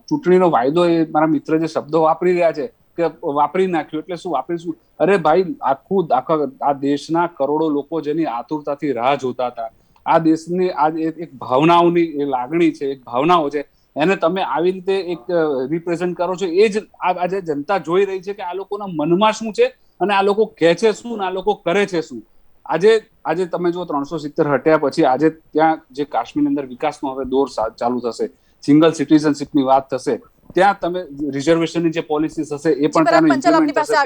ચૂંટણીનો વાયદો, એ મારા મિત્ર જે શબ્દો વાપરી રહ્યા છે કે વાપરી નાખ્યું, એટલે શું વાપરીશું? અરે ભાઈ, આખા આ દેશના કરોડો લોકો જેની આતુરતાથી રાહ જોતા હતા, આ દેશની આ એક ભાવનાઓની એ લાગણી છે, એક ભાવનાઓ છે, એને તમે આવી રીતે એક રિપ્રેઝન્ટ કરો છો. એ જ આજે જનતા જોઈ રહી છે કે આ લોકોના મનમાં શું છે અને આ લોકો કહે છે શું ને આ લોકો કરે છે શું. આજે તમે જો 370 હટ્યા પછી આજે ત્યાં જે કાશ્મીરની અંદર વિકાસનો હવે દોર ચાલુ થશે, સિંગલ સિટીઝનશીપની વાત થશે, ત્યાં તમે રિઝર્વેશનની જે પોલિસીસ હશે એ પણ ત્યાં ઇમ્પ્લિમેન્ટ થશે,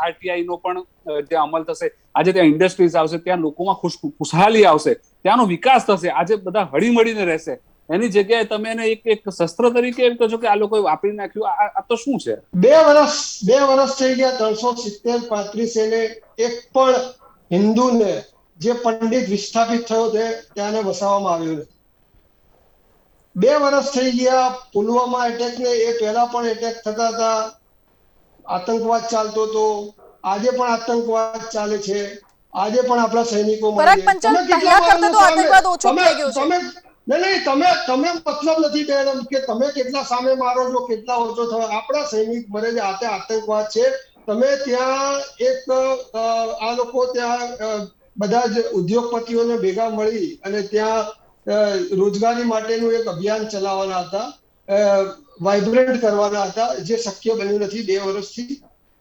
આરટીઆઈ નો પણ ત્યાં અમલ થશે. આજે ત્યાં ઇન્ડસ્ટ્રીઝ આવશે, ત્યાં લોકોમાં ખુશહાલી આવશે, ત્યાંનો વિકાસ થશે. આજે બધા હળીમળીને રહેશે. એની જગ્યાએ તમે એને એક શસ્ત્ર તરીકે એમ કહો છો કે આ લોકોએ વાપરી નાખ્યું. આ તો શું છે? 2 વર્ષ થઈ ગયા. 370 35 એને એક પણ હિન્દુને જે પંડિત વિસ્થાપિત થયો છે ત્યાંને વસાવવામાં આવ્યું નથી. 2 વર્ષ થઈ ગયા. પુલવામા એટેક ને એ પહેલા પણ એટેક થતા હતા, આતંકવાદ ચાલતો હતો. આજે પણ આતંકવાદ ચાલે છે. આજે પણ આપણા સૈનિકો પરાગ પંચાલ, પહેલા કરતા તો આતંકવાદ ઓછો થઈ ગયો છે. નહીં, તમે મતલબ નથી મેડમ કે તમે કેટલા સામે મારો છો, કેટલા ઓછો થયો. આપણા સૈનિક મરે છે, આતંકવાદ છે. તમે ત્યાં આ લોકો ત્યાં બધા જ ઉદ્યોગપતિઓને ભેગા મળી અને ત્યાં રોજગારી માટેનું એક અભિયાન ચલાવવાના હતા, વાઇબ્રન્ટ કરવાના હતા, જે શક્ય બન્યું નથી 2 વર્ષથી.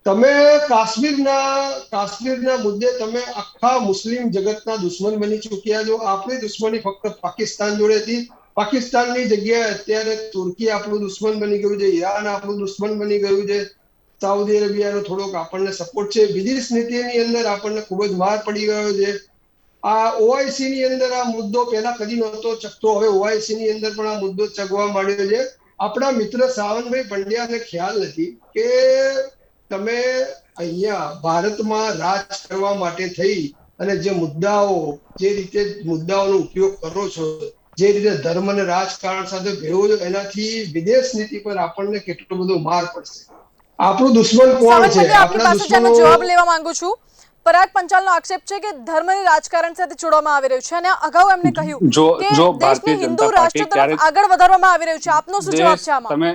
તમે કાશ્મીરના મુદ્દે તમે આખા મુસ્લિમ જગતના દુશ્મન બની ચૂક્યા છો. આપણી દુશ્મની ફક્ત પાકિસ્તાન જોડે હતી. પાકિસ્તાનની જગ્યાએ અત્યારે તુર્કી આપણું દુશ્મન બની ગયું છે, ઈરાન આપણું દુશ્મન બની ગયું છે, સાઉદી અરેબિયાનો થોડોક આપણને સપોર્ટ છે, વિદેશ નીતિની અંદર આપણને ખૂબ જ માર પડી ગયો છે. આ ઓઆઈસી ની અંદર આ મુદ્દો પહેલા કદી નહોતો ચકતો, હવે ઓઆઈસી ની અંદર પણ આ મુદ્દો ચગવા માંડ્યો છે. આપણા મિત્ર સાવનભાઈ પંડ્યાને ખ્યાલ નથી કે તમે અહીંયા ભારતમાં રાજ કરવા માટે થઈ અને જે મુદ્દાઓ, જે રીતે મુદ્દાઓનો ઉપયોગ કરો છો, જે રીતે ધર્મ અને રાજકારણ સાથે ભેળવો છો, એનાથી વિદેશ નીતિ પર આપણને કેટલો બધો માર પડશે. આપણું દુશ્મન કોણ સાવન છે? પંડ્યા, આપની આપણા પાસે તેનો દુશ્મનો જવાબ લેવા માંગુ છું. પરાગ પંચાલનો આક્ષેપ છે કે ધર્મ અને રાજકારણ સાથે જોડવામાં આવી રહ્યું છે અને અગાઉ એમને કહ્યું જો કે જો દેશને ભારતીય હિન્દુ જનતા રાષ્ટ્ર પાર્ટી તરફ આગળ વધારવામાં આવી રહ્યું છે. આપનો શું જવાબ છે આમાં? તમે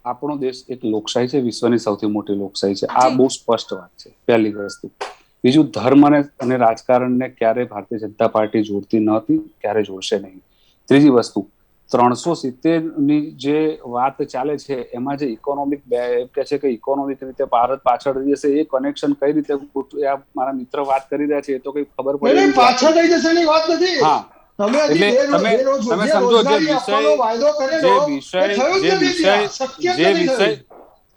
આપણો દેશ એક લોકશાહી છે, વિશ્વની સૌથી મોટી લોકશાહી છે. આ જી. બહુ સ્પષ્ટ વાત છે, પહેલી વસ્તુ. બીજું, ધર્મ અને રાજકારણને ક્યારે ભારતીય જનતા પાર્ટી જોડતી નહોતી, ક્યારે જોડશે નહીં. ત્રીજી વસ્તુ, 370 ની જે વાત ચાલે છે એમાં જે ઇકોનોમિક કે છે કે ઇકોનોમિક રીતે ભારત પાછળ રહી જશે, એ કનેક્શન કઈ રીતે આ મારા મિત્ર વાત કરી રહ્યા છે, એ તો કઈ ખબર પડે નહીં, એવી પાછળ વાત થઈ જશે એની વાત નથી. હા, તમે હજી એટલે તમે જે સમજો રોજગારી આપવાનો વાયદો કરેલો એ થયો જ નથી ત્યાં. શક્ય જ નથી થયું.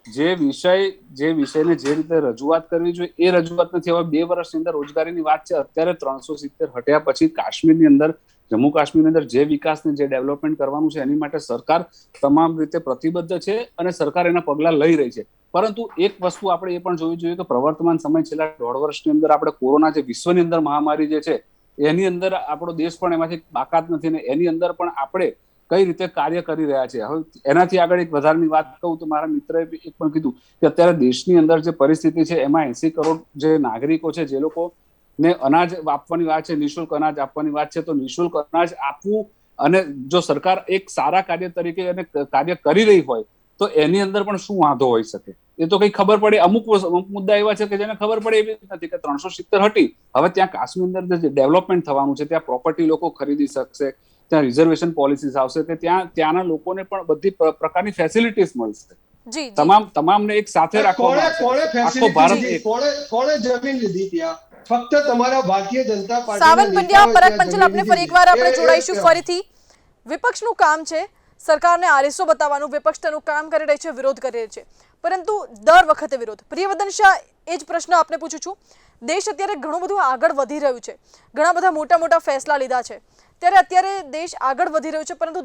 જે વિષયને જે રીતે રજૂઆત કરવી જોઈએ એ રજૂઆત નથી. હવે 2 વર્ષની અંદર રોજગારીની વાત છે. અત્યારે 370 હટ્યા પછી કાશ્મીરની અંદર, જમ્મુ કાશ્મીરની અંદર જે વિકાસને જે ડેવલપમેન્ટ કરવાનું છે એની માટે સરકાર તમામ રીતે પ્રતિબદ્ધ છે અને સરકાર એના પગલા લઈ રહી છે. પરંતુ એક વસ્તુ આપણે એ પણ જોવી જોઈએ કે પ્રવર્તમાન સમય છેલ્લા 1.5 વર્ષની અંદર આપણે કોરોના જે વિશ્વની અંદર મહામારી જે છે એની અંદર આપણો દેશ પણ એમાંથી બાકાત નથી ને એની અંદર પણ આપણે કઈ રીતે કાર્ય કરી રહ્યા છે. હવે એનાથી આગળ એક વધારાની વાત કહું તો મારા મિત્રએ એક પણ કીધું કે અત્યારે દેશની અંદર જે પરિસ્થિતિ છે એમાં 80 કરોડ જે નાગરિકો છે, જે લોકો ને અનાજ આપવાની વાત છે, નિઃશુલ્ક અનાજ આપવાની વાત છે, તો નિઃશુલ્ક અનાજ આપવું અને જો સરકાર એક સારા કાર્ય તરીકે એને કાર્ય કરી રહી હોય તો એની અંદર પણ શું વાંધો હોઈ શકે? એ તો કઈ ખબર પડે. અમુક મુદ્દા એવા છે કે જેને ખબર પડે એવી નથી કે 370 હટી, હવે ત્યાં કાશ્મીરની અંદર જે ડેવલપમેન્ટ થવાનું છે, ત્યાં પ્રોપર્ટી લોકો ખરીદી શકશે, ત્યાં રિઝર્વેશન પોલિસીસ આવશે કે ત્યાંના લોકોને પણ બધી પ્રકારની ફેસિલિટીઝ મળશે. જી, તમામને એક સાથે રાખવામાં આવશે. આખો ભારત એક. કોણે જમીન લીધી ત્યાં? ફક્ત તમારા ભારતીય જનતા પાર્ટી. સાવન પંડ્યા, પરાગ પંચાલ, આપને ફરી એકવાર આપણે જોડાઈશું ફરીથી. વિપક્ષનું કામ છે સરકારને આરએસઓ બતાવવાનું, વિપક્ષ તેનું કામ કરી રહી છે, વિરોધ કરી રહી છે, પરંતુ દર વખતે વિરોધ. પ્રિયવદન શાહ, એ જ પ્રશ્ન આપને પૂછું છું. દેશ અત્યારે ઘણું બધું આગળ વધી રહ્યું છે, ઘણા બધા મોટા મોટા ફેસલા લીધા છે, ત્યારે અત્યારે દેશ આગળ વધી રહ્યું છે, પરંતુ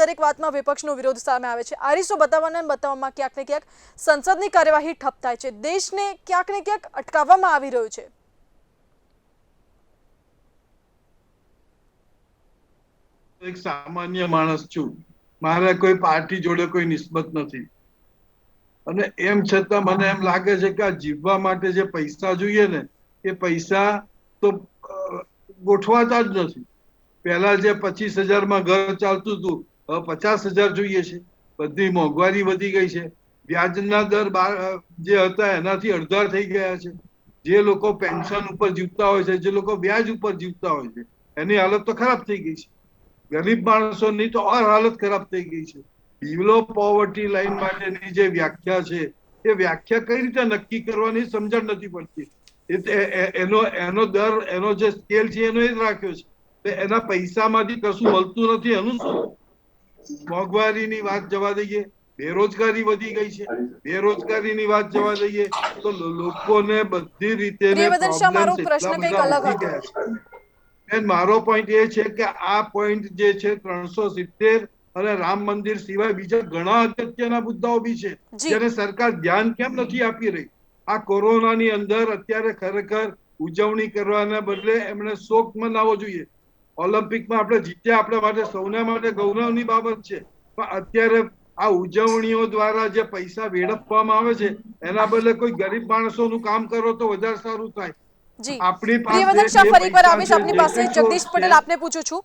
દરેક વાતમાં વિપક્ષનો વિરોધ સામે આવે છે. આરએસઓ બતાવવામાં ક્યાંક ને ક્યાંક સંસદની કાર્યવાહી ઠપ થાય છે, દેશને ક્યાંક ને ક્યાંક અટકાવવામાં આવી રહ્યું છે. એક સામાન્ય માણસ છું, મારે કોઈ પાર્ટી જોડે કોઈ નિસ્બત નથી, અને એમ છતાં મને એમ લાગે છે કે આ જીવવા માટે જે પૈસા જોઈએ ને એ પૈસા તો ગોઠવાતા જ નથી. પહેલા જે 25,000 ઘર ચાલતું હતું, હવે 50,000 જોઈએ છે. બધી મોંઘવારી વધી ગઈ છે, વ્યાજના દર જે હતા એનાથી અડધા થઈ ગયા છે. જે લોકો પેન્શન ઉપર જીવતા હોય છે, જે લોકો વ્યાજ ઉપર જીવતા હોય છે, એની હાલત તો ખરાબ થઈ ગઈ છે. ગરીબ માણસોની તો ઓર હાલત ખરાબ થઈ ગઈ છે. બિલો પોવર્ટી લાઈન માટેની જે વ્યાખ્યા છે એ વ્યાખ્યા કઈ રીતે નક્કી કરવાની સમજણ નથી પડતી. એનો દર, એનો જે સ્કેલ છે એનો એ જ રાખ્યો છે. એના પૈસામાંથી કશું મળતું નથી. એનું શું? મોંઘવારીની વાત જવા દઈએ, બેરોજગારી વધી ગઈ છે, બેરોજગારીની વાત જવા દઈએ તો લોકોને બધી રીતે પ્રિયવદન શાહ, મારો પ્રશ્ન કંઈક અલગ હતો. મારો પોઈન્ટ એ છે કે આ પોઈન્ટ જે છે 370 અને રામ મંદિર સિવાય બીજા ઘણા અગત્યના મુદ્દાઓ બી છે જેને સરકાર ધ્યાન કેમ નથી આપી રહી. આ કોરોનાની અંદર અત્યારે ખરેખર ઉજવણી કરવાના બદલે એમણે શોક મનાવવો જોઈએ. ઓલિમ્પિકમાં આપણે જીત્યા, આપણા માટે સૌના માટે ગૌરવની બાબત છે, પણ અત્યારે આ ઉજવણીઓ દ્વારા જે પૈસા વેડફવામાં આવે છે એના બદલે કોઈ ગરીબ માણસોનું કામ કરો તો વધારે સારું થાય. જી, આપણી પ્રિયવદન શાહ, ફરી એકવાર આવીશ આપની પાસે. જગદીશ પટેલ, આપને પૂછું છું,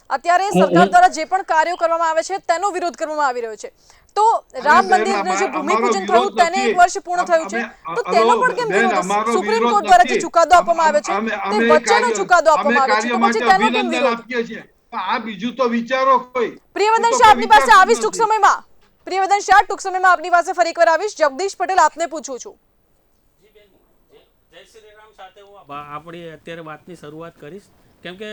અત્યારે સરકાર દ્વારા જે પણ કાર્યો કરવામાં આવે છે તેનો વિરોધ કરવામાં આવી રહ્યો છે, તો રામ મંદિરનું જે ભૂમિપૂજન થયું તેને 1 વર્ષ પૂર્ણ થયું છે, તો તેનો પણ કેમ વિરોધ? સુપ્રીમ કોર્ટ દ્વારા જે ચુકાદો આપવામાં આવ્યો છે તે વચ્ચેનો ચુકાદો આપવામાં આવ્યો છે, તો પછી તેનો કેમ વિરોધ? આ બીજું તો વિચારો કોઈ. પ્રિયવદન શાહ, આપની પાસે આવીશ ટૂંક સમયમાં. પ્રિયવદન શાહ, ટૂંક સમયમાં આપની પાસે ફરી એકવાર આવીશ. જગદીશ પટેલ, આપને પૂછું છું. જય શ્રી રામ સાથે હું આપણી અત્યારે વાતની શરૂઆત કરીશ, કેમ કે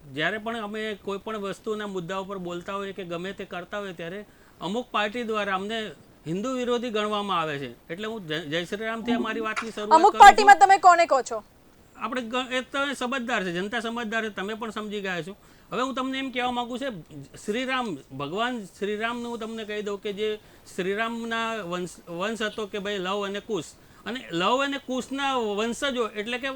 જ્યારે પણ અમે કોઈ પણ વસ્તુના મુદ્દા ઉપર બોલતા હોઈએ કે ગમે તે કરતા હોઈએ ત્યારે અમુક પાર્ટી દ્વારા અમને હિન્દુ વિરોધી ગણવામાં આવે છે. એટલે હું જય શ્રી રામથી અમારી વાતની શરૂઆત અમુક કરું છું. પાર્ટીમાં તમે કોને કહો છો? આપણે એ તો સમજદાર છે, જનતા સમજદાર છે, તમે પણ સમજી ગયા છો. હવે હું તમને એમ કહેવા માંગુ છું, શ્રીરામ ભગવાન શ્રીરામનું હું તમને કહી દઉં કે જે શ્રીરામના વંશ હતો કે ભાઈ લવ અને કુશ, અને લવ અને કુશના વંશજો એટલે કે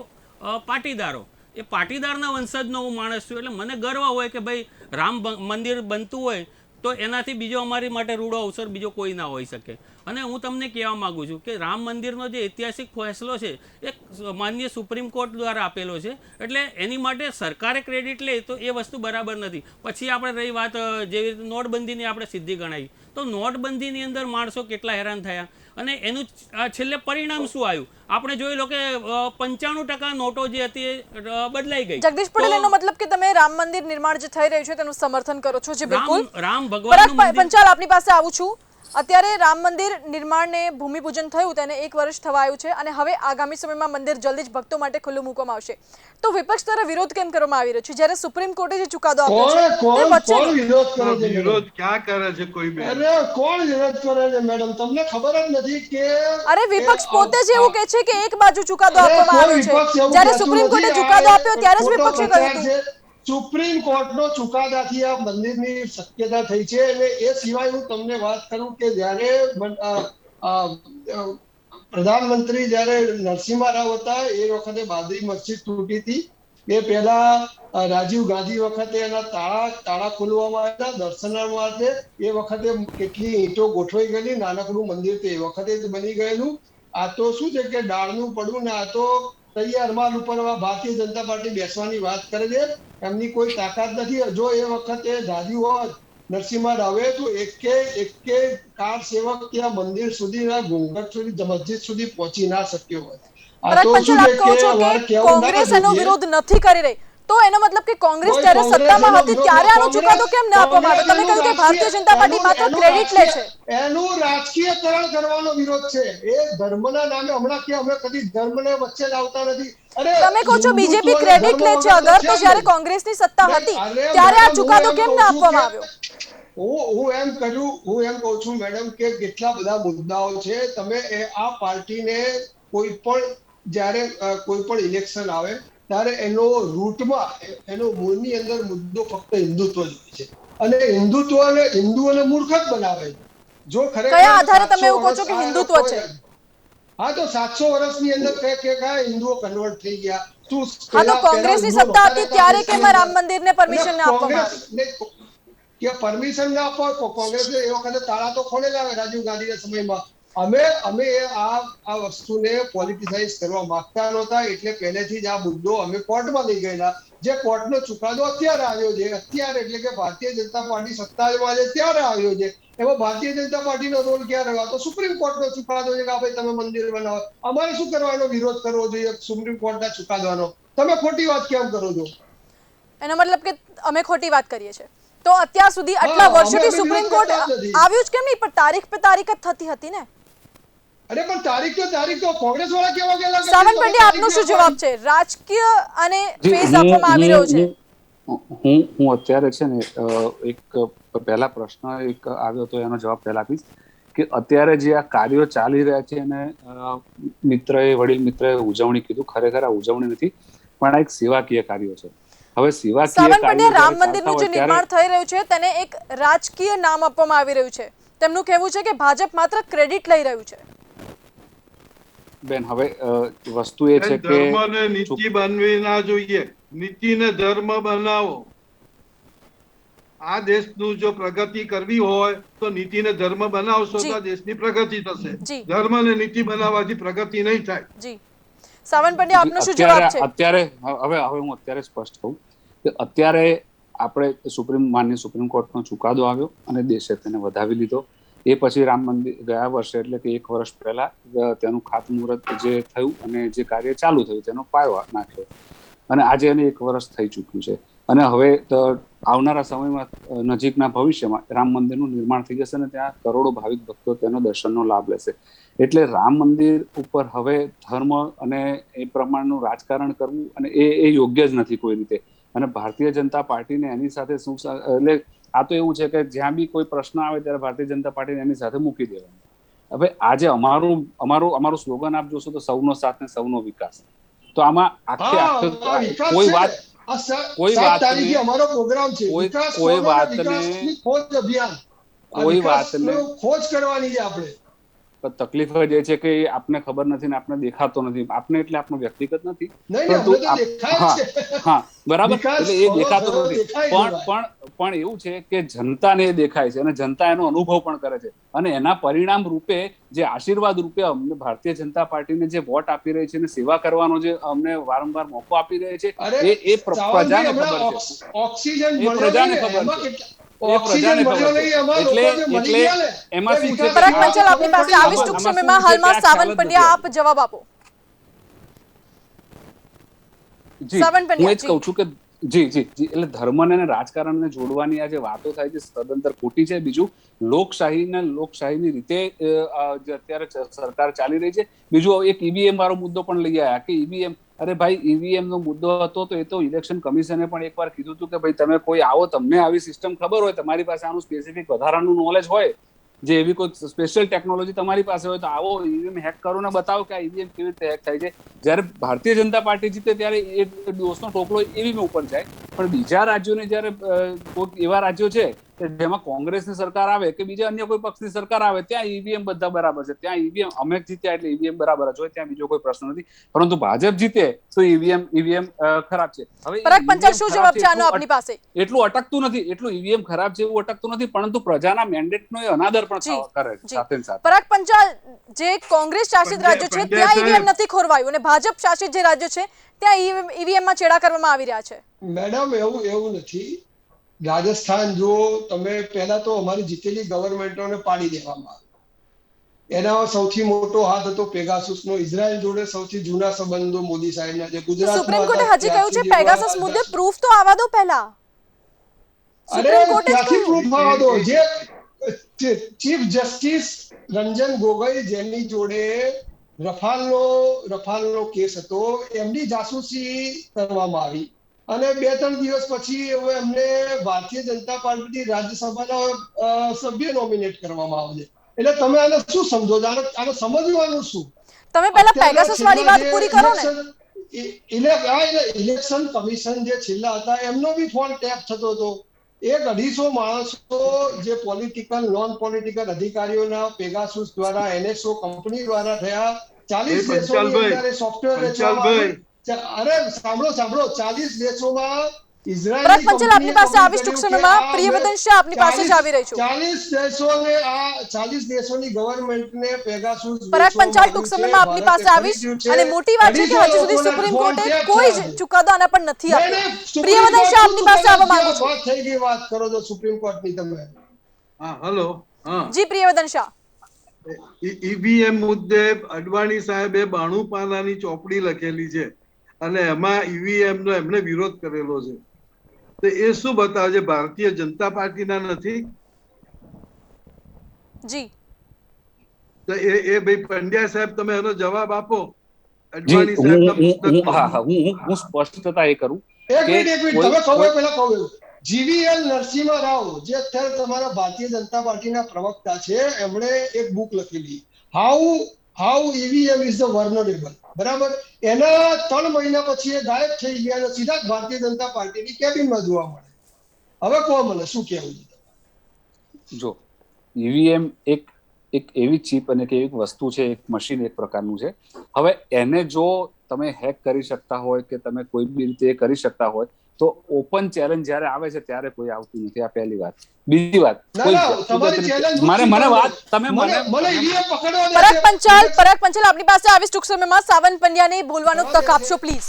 પાટીદારો, એ પાટીદારના વંશજનો હું માણસ છું. એટલે મને ગર્વ હોય કે ભાઈ રામ મંદિર બનતું હોય તો એનાથી બીજો અમારી માટે રૂડો અવસર બીજો કોઈ ના હોઈ શકે. અને હું તમને કહેવા માગું છું કે રામ મંદિરનો જે ઐતિહાસિક ફેસલો છે એ માનનીય સુપ્રીમ કોર્ટ દ્વારા આપેલો છે. એટલે એની માટે સરકારે ક્રેડિટ લે તો એ વસ્તુ બરાબર નથી. પછી આપણે રહી વાત જેવી રીતે નોટબંધીની આપણે સિદ્ધિ ગણાવી, તો નોટબંધીની અંદર માણસો કેટલા હેરાન થયા અને એનું છેલ્લે પરિણામ શું આવ્યું આપણે જોઈ લો કે 95% નોટો જે હતી એ બદલાઈ ગઈ. જગદીશ પટેલ, એનો મતલબ કે તમે રામ મંદિર નિર્માણ જે થઈ રહ્યું છે તેનું સમર્થન કરો છો? જે બિલકુલ. રામ ભગવાનનું મંદિર. પંચાલ, આપની પાસે આવું છું. અત્યારે રામ મંદિર નિર્માણને ભૂમિપૂજન થયું તેને 1 વર્ષ થવા આવ્યું છે અને હવે આગામી સમયમાં મંદિર જલ્દી જ ભક્તો માટે ખુલ્લું મૂકવામાં આવશે. તો વિપક્ષ દ્વારા વિરોધ કેમ કરવામાં આવી રહ્યો છે જ્યારે સુપ્રીમ કોર્ટે જે ચુકાદો આપ્યો છે તે વચ્ચે વિરોધ કરે છે? વિરોધ ક્યાં કરે છે કોઈ બી? અરે કોણ વિરોધ કરે છે મેડમ? તમને ખબર જ નથી કે અરે વિપક્ષ પોતે જ એવું કહે છે કે એક બાજુ ચુકાદો આપવામાં આવ્યો છે, જ્યારે સુપ્રીમ કોર્ટે ચુકાદો આપ્યો ત્યારે જ વિપક્ષે કહ્યું હતું. સુપ્રીમ કોર્ટનો ચુકાદાથી આ મંદિરની શક્યતા થઈ છે. અને એ સિવાય હું તમને વાત કરું કે જ્યારે પ્રધાનમંત્રી જ્યારે નરસિંહ રાવ હતા એ વખતે બાબરી મસ્જિદ તૂટી હતી. એ પહેલા રાજીવ ગાંધી વખતે એના તાળા ખોલવામાં આવ્યા દર્શના માટે. એ વખતે કેટલી ઈંટો ગોઠવાઈ ગયેલી, નાનકડું મંદિર તો એ વખતે જ બની ગયેલું. આ તો શું છે કે ડાળનું પડવું ને આ તો તૈયાર માલ ઉપર ભારતીય જનતા પાર્ટી બેસવાની વાત કરે છે. એમની કોઈ તાકાત નથી. જો એ વખતે ધાર્યું હોત નરસિંહ રાવે તો એકે કાર સેવક ત્યાં મંદિર સુધીના ઘૂંઘટ સુધી મસ્જિદ સુધી પહોંચી ના શક્યો હોત. આ તો શું છે કે કોંગ્રેસ એનો વિરોધ નથી કરી રહી, તો એનો મતલબ કે કોંગ્રેસ જ્યારે સત્તામાં હતી ત્યારે આનો ચુકાદો કેમ ન આપવામાં આવ્યો? તમે કહ્યું કે ભારતીય જનતા પાર્ટી માત્ર ક્રેડિટ લે છે. એનું રાજકીયકરણ કરવાનો વિરોધ છે. એ ધર્મના નામે હમણાં કે અમે કદી ધર્મને વચ્ચે લાવતા નથી. અરે તમે કહો છો બીજેપી ક્રેડિટ લે છે અગર, તો જ્યારે કોંગ્રેસની સત્તા હતી ત્યારે આ ચુકાદો કેમ ન આપવામાં આવ્યો? હું એમ કહું છું મેડમ કે કેટલા બધા મુદ્દાઓ છે. તમે આ પાર્ટીને કોઈ પણ જ્યારે કોઈ પણ ઇલેક્શન આવે ત્યારે એનો રૂટમાં એનો મૂળની અંદર મુદ્દો ફક્ત હિન્દુત્વ જ હોય છે અને હિન્દુઓને મૂર્ખ જ બનાવે છે. જો ખરેખર કયા આધારે તમે એવું કહો છો કે હિન્દુત્વ છે? હા, તો 700 વર્ષની અંદર કયા હિન્દુઓ કન્વર્ટ થઈ ગયા? હા, તો કોંગ્રેસની સત્તા હતી ત્યારે કેમ રામ મંદિરને પરમિશન ના આપવામાં આવી? કે પરમિશન ના આપો? કોંગ્રેસે એ વખતે તાળા તો ખોલેલા રાજીવ ગાંધીના સમયમાં. અમે આ વસ્તુને પોલિટિસાઇઝ કરવા માંગતા નહોતા, એટલે પહેલેથી જ આ મુદ્દો અમે કોર્ટમાં લઈ ગયેલા. જે કોર્ટનો ચુકાદો અત્યારે આવ્યો છે, અત્યારે એટલે કે ભારતીય જનતા પાર્ટી સત્તામાં છે ત્યારે આવ્યો છે, એમાં ભારતીય જનતા પાર્ટીનો રોલ ક્યાં રહ્યો? તો સુપ્રીમ કોર્ટનો ચુકાદો છે કે ભાઈ તમે મંદિર બનાવો. અમારે શું કરવાનો વિરોધ કરવો જોઈએ સુપ્રીમ કોર્ટના ચુકાદાનો? તમે ખોટી વાત કેમ કરો છો? એનો મતલબ કે અમે ખોટી વાત કરીએ છીએ. તો અત્યાર સુધી આટલા વર્ષોથી સુપ્રીમ કોર્ટ આવ્યું જ કેમ નહીં? પણ તારીખ પે તારીખ જ થતી હતી ને. અરે પણ તારીખ તો કોંગ્રેસ વાળા કેવા ગયેલા? સાવંત પંડ્યા, આપનો શું જવાબ છે? રાજકીય અને ફેઝ આપવામાં આવી રહ્યો છે. હું અત્યારે છે ને એક પહેલા પ્રશ્ન એક આવ્યો તો એનો જવાબ પહેલા આપીશ કે અત્યારે જે આ કાર્યો ચાલી રહ્યા છે અને વડીલ મિત્રએ ઉજવણી કીધું, ખરેખર આ ઉજવણી નથી પણ આ એક સેવાકીય કાર્યો છે. હવે સેવાકીય કાર્યો રામ મંદિરનું જે નિર્માણ થઈ રહ્યું છે તેને એક રાજકીય નામ આપવામાં આવી રહ્યું છે. તેમનું કહેવું છે કે ભાજપ માત્ર ક્રેડિટ લઈ રહ્યું છે. બેન, હવે વસ્તુ એ છે કે ધર્મને નીતિ બનવી ના જોઈએ. નીતિને ધર્મ બનાવો. આ દેશનું જો પ્રગતિ કરવી હોય તો નીતિને ધર્મ બનાવશો તો દેશની પ્રગતિ થશે. ધર્મ અને નીતિ બનાવવાથી પ્રગતિ નહીં થાય. જી સાવંત પંડ્યા, આપનો શું જવાબ છે? અત્યારે હું અત્યારે સ્પષ્ટ કહું કે અત્યારે આપણે માનનીય સુપ્રીમ કોર્ટનો ચુકાદો આવ્યો અને દેશે તેને વધાવી લીધો. એ પછી રામ મંદિર ગયા વર્ષે એટલે કે 1 વર્ષ પહેલા તેનું ખાતમુહૂર્ત જે થયું અને જે કાર્ય ચાલુ થયું તેનો પાયો નાખ્યો અને આજે એને 1 વર્ષ થઈ ચૂક્યું છે. અને હવે આવનારા સમયમાં નજીકના ભવિષ્યમાં રામ મંદિરનું નિર્માણ થઈ જશે અને ત્યાં કરોડો ભાવિક ભક્તો તેનો દર્શનનો લાભ લેશે. એટલે રામ મંદિર ઉપર હવે ધર્મ અને એ પ્રમાણનું રાજકારણ કરવું અને એ યોગ્ય જ નથી કોઈ રીતે. અને ભારતીય જનતા પાર્ટીને એની સાથે શું એટલે આ તો એવું છે કે જ્યાં બી કોઈ પ્રશ્ન આવે ત્યારે ભારતીય જનતા પાર્ટીને એની સાથે મૂકી દેવાનું. હવે આજે અમારું સ્લોગન આપ જોશો તો સૌનો સાથ ને સૌનો વિકાસ. તો આમાં કોઈ વાત કોઈ વાતને અમારો પ્રોગ્રામ છે કોઈ વાતને ખોજ કરવાની છે આપણે. તકલીફ જ એ છે કે આપને ખબર નથી ને આપને દેખાતો નથી. આપને એટલે આપણો વ્યક્તિગત નથી, હા બરાબર, એટલે એ દેખાતો નથી, પણ એવું છે કે જનતાને એ દેખાય છે અને જનતા એનો અનુભવ પણ કરે છે અને એના પરિણામ રૂપે જે આશીર્વાદ રૂપે અમને ભારતીય જનતા પાર્ટીને જે વોટ આપી રહી છે અને સેવા કરવાનો જે અમને વારંવાર મોકો આપી રહી છે એ પ્રજાને ખબર છે. ઓક્સિજન એ પ્રજાને ખબર છે. એટલે એમાં શું છે, પરાગ પંચાલ આપની પાસે આવીશ ટૂંક સમયમાં. હાલમાં સાવન પંડ્યા આપ જવાબ આપો. સાવન હું એ જ પંડ્યા કહું છું કે જી એટલે ધર્મને અને રાજકારણને જોડવાની આ જે વાતો થાય છે સદંતર ખોટી છે. બીજું લોકશાહીની રીતે જે અત્યારે સરકાર ચાલી રહી છે. બીજું એક ઈવીએમ વાળો મુદ્દો પણ લઈ આવ્યા કે ઈવીએમ, અરે ભાઈ ઈવીએમ નો મુદ્દો હતો તો એ તો ઇલેક્શન કમિશને પણ એકવાર કીધું હતું કે ભાઈ તમે કોઈ આવો, તમને આવી સિસ્ટમ ખબર હોય, તમારી પાસે આનું સ્પેસિફિક વધારાનું નોલેજ હોય, જે એવી કોઈ સ્પેશિયલ ટેકનોલોજી તમારી પાસે હોય તો આવો ઈવીએમ હેક કરો ને બતાવો કે આ ઈવીએમ કેવી રીતે હેક થાય છે. જ્યારે ભારતીય જનતા પાર્ટી જીતે ત્યારે એ દોષનો ટોપલો ઈવીએમ ઉપર જાય, પણ બીજા રાજ્યોને જ્યારે કોઈ એવા રાજ્યો છે કે જેમાં કોંગ્રેસની સરકાર આવે કે બીજા અન્ય કોઈ પક્ષની સરકાર આવે ત્યાં ઈવીએમ બધા બરાબર છે, ત્યાં ઈવીએમ અમે જીત્યા એટલે ઈવીએમ બરાબર જ હોય, ત્યાં બીજો કોઈ પ્રશ્ન નથી. પરંતુ ભાજપ જીતે તો ઈવીએમ ખરાબ છે. હવે પરાગ પંચાલ શું જવાબ છે આનો આપની પાસે? એટલું અટકતું નથી, એટલું ઈવીએમ ખરાબ છે એવું અટકતું નથી, પરંતુ પ્રજાના મેન્ડેટનો એ અનાદર પણ કરે છે સાથે સાથે. પરાગ પંચાલ, જે કોંગ્રેસ શાસિત રાજ્યો છે ત્યાં ઈવીએમ નથી ખોરવાયું અને ભાજપ શાસિત જે રાજ્યો છે ત્યાં ઈવીએમ માં ચેડા કરવામાં આવી રહ્યા છે. મેડમ એવું નથી. રાજસ્થાન જો તમે, પહેલા તો અમારી જીતેલી ગવર્મેન્ટોને પાડી દેવામાં આવી. એના સૌથી મોટો હાથ હતો પેગાસસનો. ઇઝરાયલ જોડે સૌથી જૂના સંબંધો મોદી સાહેબના છે. ગુજરાતમાં સુપ્રીમ કોર્ટે હજી કહ્યું છે પેગાસસ મુદ્દે પ્રૂફ તો આવવા દો પહેલા. અરે ક્યાંથી પ્રૂફ આવવા દો? જે ચીફ જસ્ટિસ રંજન ગોગોઈ જેમની જોડે રફાલનો કેસ હતો, એમની જાસૂસી કરવામાં આવી અને 2-3 દિવસ પછી હવે એમને ભારતીય જનતા પાર્ટી રાજ્યસભાના સભ્ય નોમિનેટ કરવામાં આવે છે. એટલે તમે આને શું સમજો છો? આને સમજવાનું શું? તમે પહેલા પેગાસસ વાળી વાત પૂરી કરો ને. ઇલેક્શન કમિશન જે છેલ્લા હતા એમનો બી ફોન ટેપ થતો હતો. 150 માણસો જે પોલિટિકલ નોન પોલિટિકલ અધિકારીઓના પેગાસસ દ્વારા NSO કંપની દ્વારા થયા. 40 દેશોની અંદર સોફ્ટવેર વેચવામાં આવ્યું. અરે સાંભળો 40 દેશોમાં પરાગ પંચાલ આપની પાસે આવીશ ટૂંક સમયમાં. પ્રિયવદન શાહ આપની પાસે જ આવી રહી છું. 40 દેશોની ગવર્નમેન્ટને પેગાસસ પરાગ પંચાલ ટૂંક સમયમાં આપની પાસે આવીશ અને મોટી વાત છે કે હજી સુધી સુપ્રીમ કોર્ટે કોઈ જ ચુકાદો આના પર નથી આપ્યો. પ્રિયવદન શાહ આપની પાસે આવવા માંગુ છું. થઈ ગઈ વાત કરો છો સુપ્રીમ કોર્ટની તમે. હા હેલો. હા જી પ્રિયવદન શાહ. ઈવીએમ મુદ્દે અડવાણી સાહેબે 92 પાનાની ચોપડી લખેલી છે અને એમાં ઈવીએમ નો એમને વિરોધ કરેલો છે. તો એ શું બતાવે છે? ભારતીય જનતા પાર્ટીના નથી? જી તો એ ભાઈ પંડ્યા સાહેબ તમે એનો જવાબ આપો. અડવાણી સાહેબ હું સ્પષ્ટતા એ કરું કે તમે કહો પેલા કહો. જીવીએલ નરસિંહ રાવ જે અત્યારે તમારા ભારતીય જનતા પાર્ટીના પ્રવક્તા છે, એમણે એક બુક લખેલી હાઉ ઈવીએમ ઇઝ ધ વર્નરેબલ. બરાબર. એના 3 મહિના પછી એ ગાયબ થઈ ગયા અને સીધા જ ભારતીય જનતા પાર્ટીની કેબિનમાં જોવા મળે. હવે કહો મને શું કહેવું છે? જો ઈવીએમ એક એવી ચીપ અને કે એક વસ્તુ છે, એક મશીન એક પ્રકારનું છે. હવે એને જો તમે હેક કરી શકતા હોય કે તમે કોઈ બી રીતે કરી શકતા હોય તો ઓપન ચેલેન્જ જ્યારે આવે છે ત્યારે કોઈ આવતું નથી. આ પહેલી વાત. બીજી વાત, મને વાત તમે પરાગ પંચાલ આપની પાસે આવીશ ટૂંક સમયમાં. સાવન પંડ્યાને બોલવાનો તક આપશો પ્લીઝ.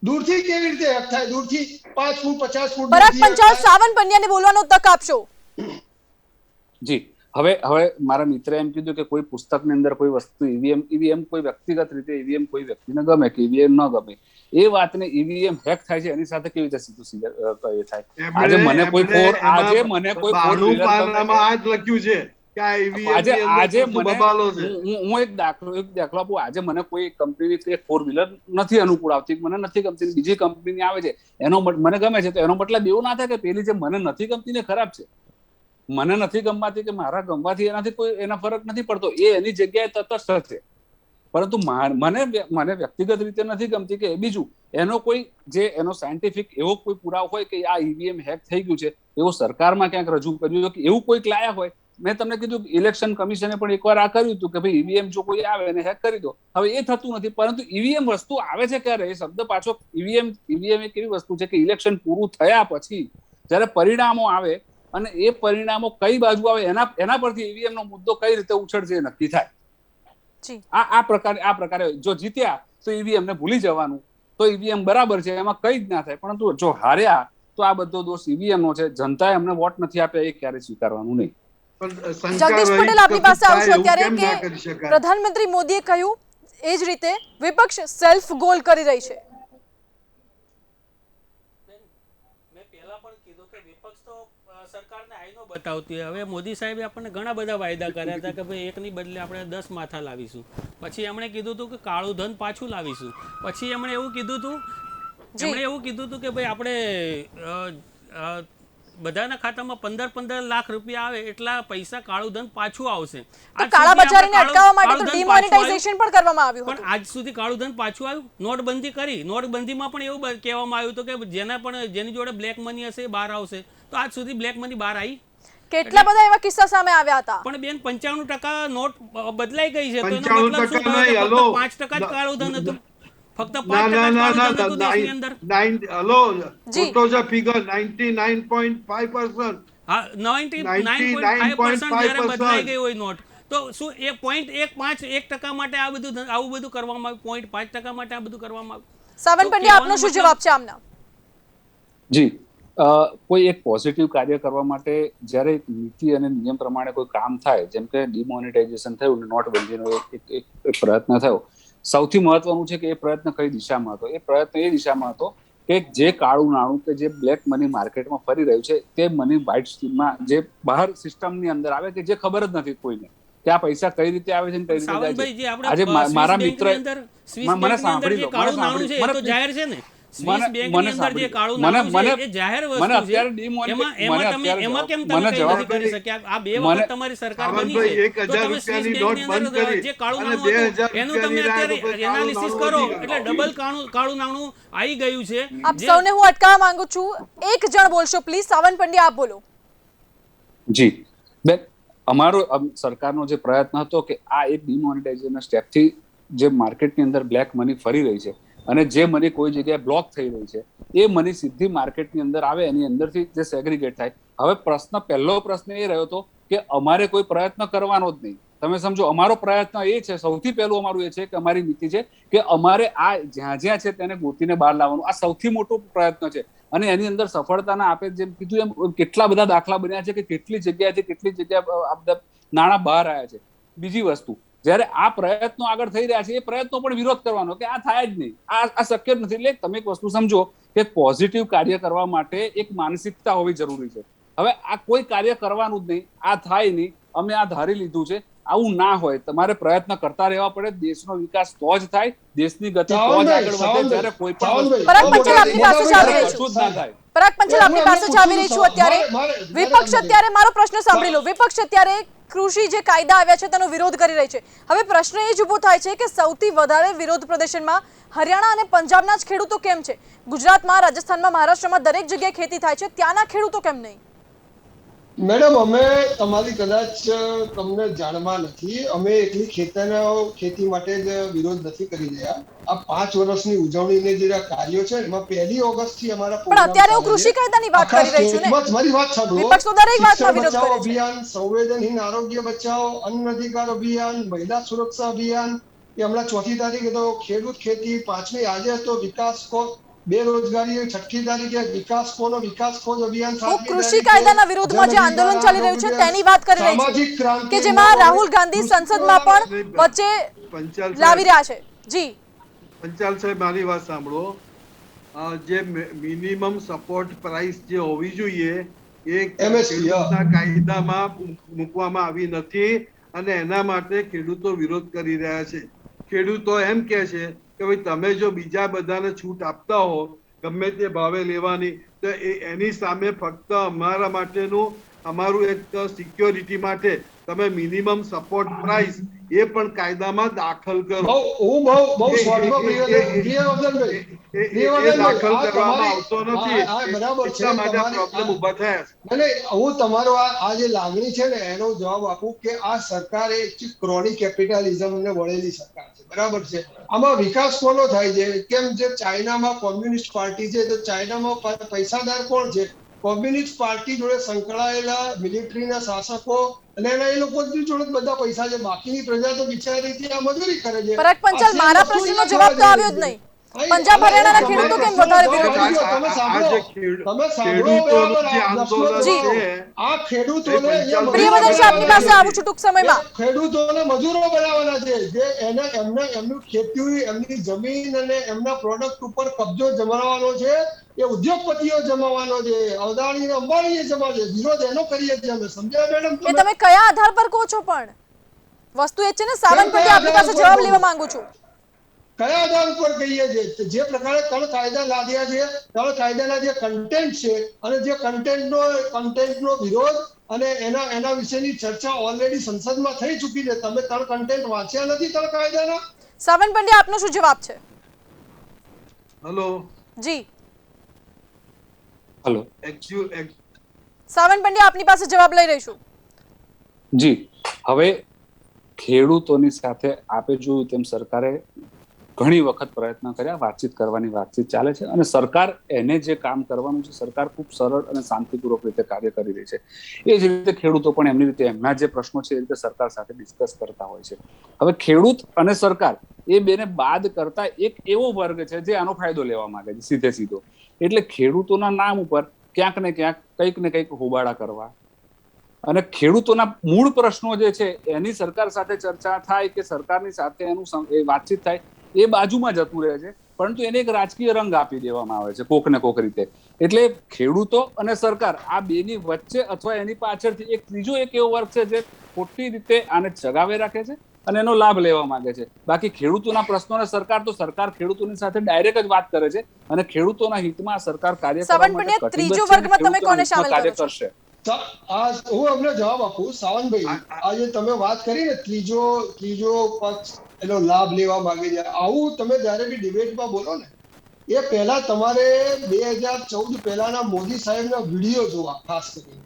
દૂરથી કેવી રીતે હેક થાય? દૂરથી 5 ફૂટ 50 ફૂટ. પરાગ પંચાલ સાવન પંડ્યાને બોલવાનો તક આપશો. જી હવે મારા મિત્રે એમ કીધું કે કોઈ પુસ્તકની અંદર કોઈ વસ્તુ ઈવીએમ કોઈ વ્યક્તિગત રીતે ઈવીએમ કોઈ વ્યક્તિને ગમે કે ઈવીએમ ન ગમે, એ વાતને ઈવીએમ હેક થાય છે એની સાથે કેવી રીતે સીધું થાય? આજે મને કોઈ આ જ લખ્યું છે કે આ ઈવીએમ આજે ની અંદર આજે શું મને બબાલો છે. હું એક દાખલો આપું. આજે મને કોઈ કંપનીની એક 4 વ્હીલર નથી અનુકૂળ આવતી, મને નથી ગમતી, બીજી કંપનીની આવે છે એનો મને ગમે છે, તો એનો મતલબ એવું ના થાય કે પેલી જે મને નથી ગમતી ને ખરાબ છે. મને નથી ગમવાથી કે મારા ગમવાથી એનાથી કોઈ એના ફરક નથી પડતો, એ એની જગ્યાએ તટસ્થ છે. પરંતુ મને વ્યક્તિગત રીતે નથી ગમતી કે બીજું એનો કોઈ જે એનો સાયન્ટિફિક એવો કોઈ પુરાવો હોય કે આ ઈવીએમ હેક થઈ ગયું છે એવું સરકારમાં ક્યાંક રજૂ કર્યું કે એવું કોઈ લાયા હોય. મેં તમને કીધું ઇલેક્શન કમિશને પણ એકવાર આ કર્યું હતું કે ભાઈ ઈવીએમ જો કોઈ આવે અને હેક કરી દો. હવે એ થતું નથી, પરંતુ ઈવીએમ વસ્તુ આવે છે ક્યારે? એ શબ્દ પાછો ઈવીએમ એક એવી વસ્તુ છે કે ઇલેક્શન પૂરું થયા પછી જ્યારે પરિણામો આવે અને એ પરિણામો કઈ બાજુ આવે એના પરથી ઈવીએમ નો મુદ્દો કઈ રીતે ઉછળશે એ નક્કી થાય. આ પ્રકારે જો જીત્યા તો ઈવીએમ ને ભૂલી જવાનું, તો ઈવીએમ બરાબર છે, એમાં કઈ જ ના થાય. પરંતુ જો હાર્યા તો આ બધો દોષ ઈવીએમ નો છે. જનતાએ અમને વોટ નથી આપ્યા એ ક્યારે સ્વીકારવાનું નહીં. જગદીશ પટેલ, આપની પાસે આવશું અત્યારે કે પ્રધાનમંત્રી મોદીએ કહ્યું એ જ રીતે વિપક્ષ સેલ્ફ ગોલ કરી રહી છે. મેં પહેલા પણ કીધું કે વિપક્ષ તો સરકારને આઈનો બતાવતી. હવે મોદી સાહેબે આપણને ઘણા બધા વાયદા કર્યા હતા કે ભાઈ એકની બદલે આપણે 10 માથા લાવીશું. પછી એમણે કીધું હતું કે કાળું ધન પાછું લાવીશું. પછી એમણે એવું કીધું હતું કે ભાઈ આપણે બધાના ખાતામાં 15 લાખ રૂપિયા આવે એટલા પૈસા કાળું ધન પાછું આવશે. તો કાળા બજારીને અટકાવવા માટે તો ડિમોનેટાઇઝેશન પણ કરવામાં આવ્યું હતું. પણ આજ સુધી કાળું ધન પાછું આવ્યું? નોટબંધી કરી, નોટબંધીમાં પણ એવું કહેવામાં આવ્યું હતું કે જેની જોડે બ્લેક મની હશે એ બહાર આવશે. તો આજ સુધી બ્લેક મની બહાર આવી? કેટલા બધા એવા કિસ્સા સામે આવ્યા હતા. પણ બેન 95% નોટ બદલાઈ ગઈ છે, તો એનો મતલબ શું થયો? 5% જ કાળું ધન હતું. ફક્ત 5% દેશની અંદર. ખોટો છે ફિગર. 99.5%. હા, 99.5% જ્યારે બદલાઈ ગઈ હોય નોટ, તો શું એ 0.1% માટે આવું બધું કરવામાં આવ્યું? 0.5% માટે આ બધું કરવામાં આવ્યું? સાવન પંડ્યા, આપનો શું જવાબ છે આમના? જી, કોઈ એક પોઝિટિવ કાર્ય કરવા માટે જ્યારે એક નીતિ અને નિયમ પ્રમાણે કોઈ કામ થાય, જેમ કે ડિમોનેટાઇઝેશન થયું, નોટબંધીનો એક પ્રયત્ન થયો, સૌથી મહત્વનું છે કે એ પ્રયત્ન કઈ દિશામાં હતો? એ પ્રયત્ન એ દિશામાં હતો કે જે કાળું નાણું કે જે બ્લેક મની માર્કેટમાં ફરી રહ્યું છે તે મની વ્હાઇટ સ્ટ્રીમમાં જે બહાર સિસ્ટમની અંદર આવે કે જે ખબર જ નથી કોઈને કે આ પૈસા કઈ રીતે આવે છે કઈ રીતે જાય છે. આજે મારા મિત્ર મને સાંભળી લો, કાળું નાણું છે એ તો જાહેર છે ને. સ્વિસ બેંકની અંદર જે કાળું નાણું છે એ જાહેર વસ્તુ છે. એમાં કેમ તમે કંઈ નથી કરી શક્યા? આ 2 વખત તમારી સરકાર બની છે, તો તમે સ્વિસ બેંકની અંદર જે કાળું નાણું હતું એનું તમે અત્યારે એનાલિસિસ કરો એટલે ડબલ કાળું નાણું આવી ગયું છે. આપ સૌને હું અટકાવવા માંગુ છું. એક જણ બોલશો પ્લીઝ. સાવન પંડ્યા, આપ બોલો. જી બેન, અમારો સરકારનો જે પ્રયત્ન હતો કે આ એક ડિમોનેટાઇઝેશનના સ્ટેપથી જે માર્કેટની અંદર બ્લેક મની ફરી રહી છે અને જે મની કોઈ જગ્યાએ બ્લોક થઈ રહી છે એ મની સીધી માર્કેટની અંદર આવે, એની અંદરથી જે સેગ્રીગેટ થાય. હવે પહેલો પ્રશ્ન એ રહ્યો હતો કે અમારે કોઈ પ્રયત્ન કરવાનો જ નહીં. તમે સમજો, અમારો પ્રયત્ન એ છે, સૌથી પહેલું અમારું એ છે કે અમારી નીતિ છે કે અમારે આ જ્યાં છે તેને ગોતીને બહાર લાવવાનું. આ સૌથી મોટો પ્રયત્ન છે અને એની અંદર સફળતાના આપે જેમ કીધું એમ કેટલા બધા દાખલા બન્યા છે કે કેટલી જગ્યા નાણાં બહાર આવ્યા છે. બીજી વસ્તુ, જ્યારે આ પ્રયત્નો આગળ થઈ રહ્યા છે એ પ્રયત્નો પણ વિરોધ કરવાનો કે આ થાય જ નહીં, આ શક્ય જ નથી. એટલે તમે એક વસ્તુ સમજો કે પોઝિટિવ કાર્ય કરવા માટે એક માનસિકતા હોવી જરૂરી છે. હવે આ કોઈ કાર્ય કરવાનું જ નહીં, આ થાય નહીં, અમે આ ધારી લીધું છે, આવું ના હોય. તમારે પ્રયત્ન કરતા રહેવા પડે. દેશનો વિકાસ તો જ થાય, દેશની ગતિ તો જ આગળ વધે જ્યારે કોઈ પણ પરાગ પંચાલ, આપની પાસે જ આવી રહી છું. પરાગ પંચાલ, આપની પાસે જ આવી રહી છું. અત્યારે વિપક્ષ, અત્યારે મારો પ્રશ્ન સાંભળી લો. વિપક્ષ અત્યારે કૃષિ જે કાયદા આવ્યા છે તેનો વિરોધ કરી રહી છે. હવે પ્રશ્ન એ જ ઉભો થાય છે કે સૌથી વધારે વિરોધ પ્રદર્શનમાં હરિયાણા અને પંજાબના જ ખેડૂતો કેમ છે? ગુજરાતમાં, રાજસ્થાનમાં, મહારાષ્ટ્રમાં દરેક જગ્યાએ ખેતી થાય છે, ત્યાંના ખેડૂતો કેમ નહીં? મેડમ, અમે તમારી કદાચ તમને જાણમાં નથી. અમે એકલી ખેતી માટે જ વિરોધ નથી કરી રહ્યા. આ 5 વર્ષની ઉજવણીને જે કાર્યો છે એમાં 1 ઓગસ્ટ થી અમારા પણ અત્યારે હું કૃષિ કાયદાની વાત કરી રહી છું ને. મારી વાત સાંભળો. વિપક્ષ તો દરેક વાતમાં વિરોધ કરે છે. અભિયાન, સંવેદનહીન આરોગ્ય બચાવો, અન્ન અધિકાર અભિયાન, મહિલા સુરક્ષા અભિયાન, એ હમણાં 4મી તારીખે તો ખેડૂત ખેતી, 5મી આજે તો વિકાસ કોષ, બેરોજગારી, 6મી તારીખે વિકાસ ખોજ અભિયાન. હું કૃષિ કાયદાના વિરોધમાં જે આંદોલન ચાલી રહ્યું છે તેની વાત કરી રહી છું કે જેમાં રાહુલ ગાંધી સંસદમાં પણ વચ્ચે લાવી રહ્યા છે. જી પંચાલ સાહેબ, મારી વાત સાંભળો. જે મિનિમમ સપોર્ટ પ્રાઇસ જે હોવી જોઈએ એ ખેડૂતના કાયદામાં મૂકવામાં આવી નથી અને એના માટે ખેડૂતો વિરોધ કરી રહ્યા છે. ખેડૂતો એમ કે છે કે ભાઈ તમે જો બીજા બધાને છૂટ આપતા હો ગમે તે ભાવે લેવાની, તો એની સામે ફક્ત અમારા માટેનું અમારું એક સિક્યોરિટી માટે તમે મિનિમમ સપોર્ટ પ્રાઇસ એ પણ કાયદામાં દાખલ કરો. હું બહુ શોર્ટમાં પ્રિયવર્ધનભાઈ, એ દાખલ કરવામાં આવતો નથી. બરાબર છે, એટલા માટે પ્રોબ્લેમ ઉભા થયા છે. અને હું તમારો આ જે લાગણી છે ને એનો જવાબ આપું કે આ સરકાર એક ક્રોનિક કેપિટલિઝમને વળેલી સરકાર છે, બરાબર છે. આમાં વિકાસ કોનો થાય છે? કેમ જે ચાઇનામાં કોમ્યુનિસ્ટ પાર્ટી છે, તો ચાઇનામાં પૈસાદાર કોણ છે? કોમ્યુનિસ્ટ પાર્ટી જોડે સંકળાયેલા મિલિટરીના શાસકો અને એ લોકો જોડે બધા પૈસા છે. બાકીની પ્રજા તો બિચારી ત્યાં મજૂરી કરે છે. પરાગ પંચાલ, મારા પ્રશ્નનો જવાબ તો આવ્યો જ નહીં. પંજાબ હરિયાણાના ખેડૂતો કેમ વધારે વિરોધ કરે છે? તમે સાંભળો આ ખેડૂતોને પ્રિયવર્ધન શાહ, આપની પાસે આવું છું ટૂંક સમયમાં. ખેડૂતોને મજૂરો બનાવવાના છે, જે એમનું ખેતી, એમની જમીન અને એમના પ્રોડક્ટ ઉપર કબજો જમાવવાનો છે. એ ઉદ્યોગપતિઓ જમાવવાનો છે, અદાણી અને અંબાણીએ જમાવે. વિરોધ એનો કરીએ છીએ અમે. સમજ્યા મેડમ? એ તમે કયા આધાર પર કહો છો? પણ વસ્તુ એ છે ને, સાવંત પંડ્યા, આપની પાસે જવાબ લેવા માંગુ છું. કયા આધાર ઉપર કહીએ છીએ? જે પ્રકારે 3 કાયદા લાદ્યા છે, 3 કાયદાના જે કન્ટેન્ટ છે અને જે કન્ટેન્ટનો વિરોધ અને એના વિશેની ચર્ચા ઓલરેડી સંસદમાં થઈ ચૂકી છે. તમે 3 કન્ટેન્ટ વાંચ્યા નથી 3 કાયદાના? સાવંત પંડ્યા, આપનો શું જવાબ છે? હેલો જી હેલો સાવંત પંડ્યા, આપની પાસે જવાબ લઈ રહી છું. જી, હવે ખેડૂતોની સાથે આપે જોયું તેમ સરકારે ઘણી વખત પ્રયત્ન કર્યા, વાતચીત કરવાની વાતચીત ચાલે છે અને સરકાર એને જે કામ કરવાનું છે સરકાર ખૂબ સરળ અને શાંતિપૂર્વક રીતે કાર્ય કરી રહી છે. એ જ રીતે ખેડૂતો પણ એમની રીતે એમના જે પ્રશ્નો છે એ રીતે સરકાર સાથે ડિસ્કસ કરતા હોય છે. હવે ખેડૂત અને સરકાર એ બેને બાદ કરતા એક એવો વર્ગ છે જે આનો ફાયદો લેવા માંગે છે સીધે સીધો. એટલે ખેડૂતોના નામ ઉપર ક્યાંક ને ક્યાંક કંઈક ને કંઈક હોબાળા કરવા અને ખેડૂતોના મૂળ પ્રશ્નો જે છે એની સરકાર સાથે ચર્ચા થાય કે સરકારની સાથે એનું વાતચીત થાય એ બાજુમાં જતું રહે છે, પરંતુ એને એક રાજકીય રંગ આપી દેવામાં આવે છે કોક ને કોક રીતે. એટલે ખેડૂતો અને સરકાર આ બેની વચ્ચે અથવા એની પાછળથી એક ત્રીજો એક એવો વર્ગ છે જે ખોટી રીતે આને ચગાવે રાખે છે અને એનો લાભ લેવા માંગે છે. બાકી ખેડૂતોના પ્રશ્નોને સરકાર ખેડૂતોની સાથે ડાયરેક્ટ જ વાત કરે છે અને ખેડૂતોના હિતમાં સરકાર કાર્ય કરવા માટે ત્રીજો વર્ગમાં તમે કોને શામેલ કાર્ય કરો છો? કરશે. હું અમને જવાબ આપું. સાવનભાઈ, આજે તમે વાત કરી ને ત્રીજો પક્ષ એનો લાભ લેવા માંગે છે, આવું તમે જયારે બી ડિબેટમાં બોલો ને એ પહેલા તમારે 2014 પહેલાના મોદી સાહેબના વિડીયો જોવા ખાસ કરીને.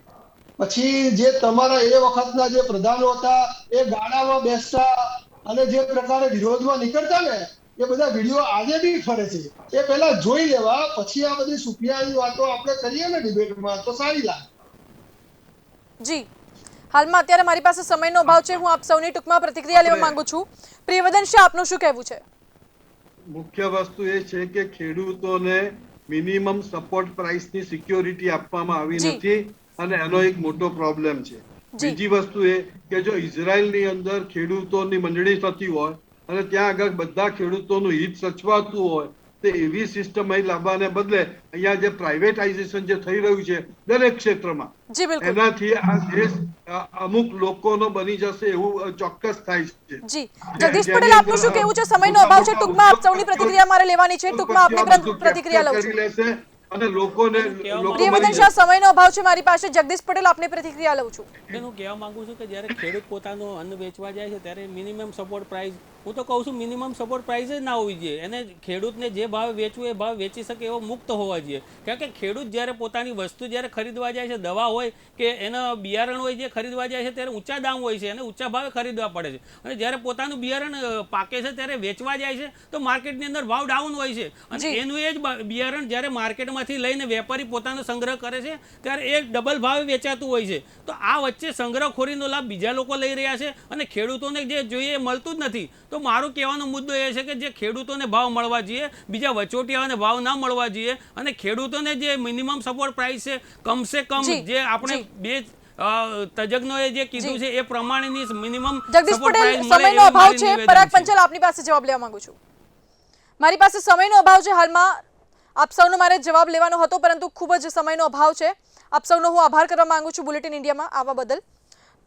પછી જે તમારા એ વખતના જે પ્રધાનો હતા એ ગાડામાં બેસતા અને જે પ્રકારે વિરોધમાં નીકળતા ને એ બધા વિડીયો આજે બી ફરે છે. એ પહેલા જોઈ લેવા, પછી આ બધી સુફિયાની વાતો આપણે કરીએ ને ડિબેટમાં તો સારી લાગે. જી, હાલમાં અત્યારે મારી પાસે સમયનો અભાવ છે. હું આપ સૌની ટૂંકમાં પ્રતિક્રિયા લેવા માંગુ છું. પ્રિયવર્ધન શાહ, આપનું શું કહેવું છે? મુખ્ય વસ્તુ એ છે કે ખેડૂતોને મિનિમમ સપોર્ટ પ્રાઇસની સિક્યોરિટી આપવામાં આવી નથી અને એનો એક મોટો પ્રોબ્લેમ છે. બીજી વસ્તુ એ કે જો ઇઝરાયલની અંદર ખેડૂતોની મંડળી થતી હોય અને ત્યાં આગળ બધા ખેડૂતોનું હિત સચવાતું હોય તો એવી સિસ્ટમ અહીં લાવવાને બદલે અહીંયા જે પ્રાઇવેટાઇઝેશન જે થઈ રહ્યું છે દરેક ક્ષેત્રમાં, એનાથી આ દેશ અમુક લોકોનો બની જશે એવું ચોક્કસ થાય છે. જી, જગદીશ પટેલ, આપનું શું કહેવું છે? સમયનો અભાવ છે, ટૂંકમાં આપ સૌની પ્રતિક્રિયા મારે લેવાની છે. ટૂંકમાં આપની પ્રતિક્રિયા લઉં છું. અને લોકોને પ્રિયવર્ધન શાહ, સમયનો અભાવ છે મારી પાસે. જગદીશ પટેલ, આપની પ્રતિક્રિયા લઉં છું. હું કહેવા માંગુ છું કે જ્યારે ખેડૂત પોતાનું અન્ન વેચવા જાય છે ત્યારે મિનિમમ સપોર્ટ પ્રાઇસ, હું તો કહું છું મિનિમમ સપોર્ટ પ્રાઇસ જ ના હોવી જોઈએ. એને ખેડૂતને જે ભાવે વેચવું એ ભાવ વેચી શકે એવો મુક્ત હોવા જોઈએ. કારણ કે ખેડૂત જ્યારે પોતાની વસ્તુ જ્યારે ખરીદવા જાય છે, દવા હોય કે એના બિયારણ હોય, જે ખરીદવા જાય છે ત્યારે ઊંચા દામ હોય છે અને ઊંચા ભાવે ખરીદવા પડે છે. અને જ્યારે પોતાનું બિયારણ પાકે છે ત્યારે વેચવા જાય છે તો માર્કેટની અંદર ભાવ ડાઉન હોય છે અને એનું એ જ બિયારણ જ્યારે માર્કેટમાંથી લઈને વેપારી પોતાનો સંગ્રહ કરે છે ત્યારે એ ડબલ ભાવે વેચાતું હોય છે. તો આ વચ્ચે સંગ્રહખોરીનો લાભ બીજા લોકો લઈ રહ્યા છે અને ખેડૂતોને જે જોઈએ એ મળતું જ નથી. તો મારો કહેવાનો મુદ્દો એ છે કે જે ખેડૂતોને ભાવ મળવા જોઈએ, બીજા વચોટિયાઓને ભાવ ના મળવા જોઈએ અને ખેડૂતોને જે મિનિમમ સપોર્ટ પ્રાઇસ છે કમસે કમ જે આપણે બે તજજ્ઞોએ જે કીધું છે એ પ્રમાણેની મિનિમમ જગદીશ પટેલ, સમયનો અભાવ છે. પરાગ પંચાલ, આપની પાસે જવાબ લેવા માંગુ છું. મારી પાસે સમયનો અભાવ છે હાલમાં. આપ સૌનો મારે જવાબ લેવાનો હતો પરંતુ ખૂબ જ સમયનો અભાવ છે. આપ સૌનો હું આભાર કરવા માંગુ છું બુલેટિન ઇન્ડિયામાં આવવા બદલ.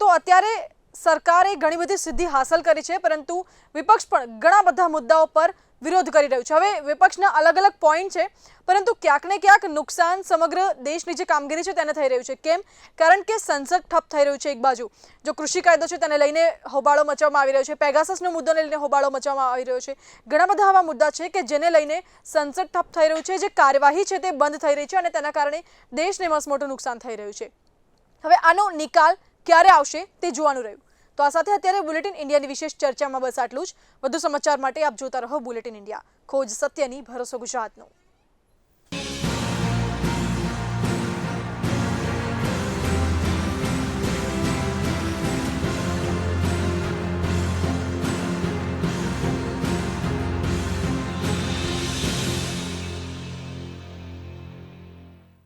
તો અત્યારે સરકારે ઘણી બધી સિદ્ધિ હાંસલ કરી છે, પરંતુ વિપક્ષ પણ ઘણા બધા મુદ્દાઓ પર વિરોધ કરી રહ્યું છે. હવે વિપક્ષના અલગ અલગ પોઈન્ટ છે, પરંતુ ક્યાંક ને ક્યાંક નુકસાન સમગ્ર દેશની જે કામગીરી છે તેને થઈ રહ્યું છે. કેમ? કારણ કે સંસદ ઠપ થઈ રહ્યું છે. એક બાજુ જો કૃષિ કાયદો છે તેને લઈને હોબાળો મચાવવામાં આવી રહ્યો છે, પેગાસસનો મુદ્દાને લઈને હોબાળો મચાવવામાં આવી રહ્યો છે. ઘણા બધા આવા મુદ્દા છે કે જેને લઈને સંસદ ઠપ થઈ રહ્યું છે, જે કાર્યવાહી છે તે બંધ થઈ રહી છે અને તેના કારણે દેશને મસમોટું નુકસાન થઈ રહ્યું છે. હવે આનો નિકાલ ક્યારે આવશે તે જોવાનું રહ્યું. તો આ સાથે અત્યારે બુલેટિન ઇન્ડિયાની વિશેષ ચર્ચામાં બસ આટલું જ. વધુ સમાચાર માટે આપ જોતા રહો બુલેટિન ઇન્ડિયા, ખોજ સત્યની, ભરોસો ગુજરાતનો.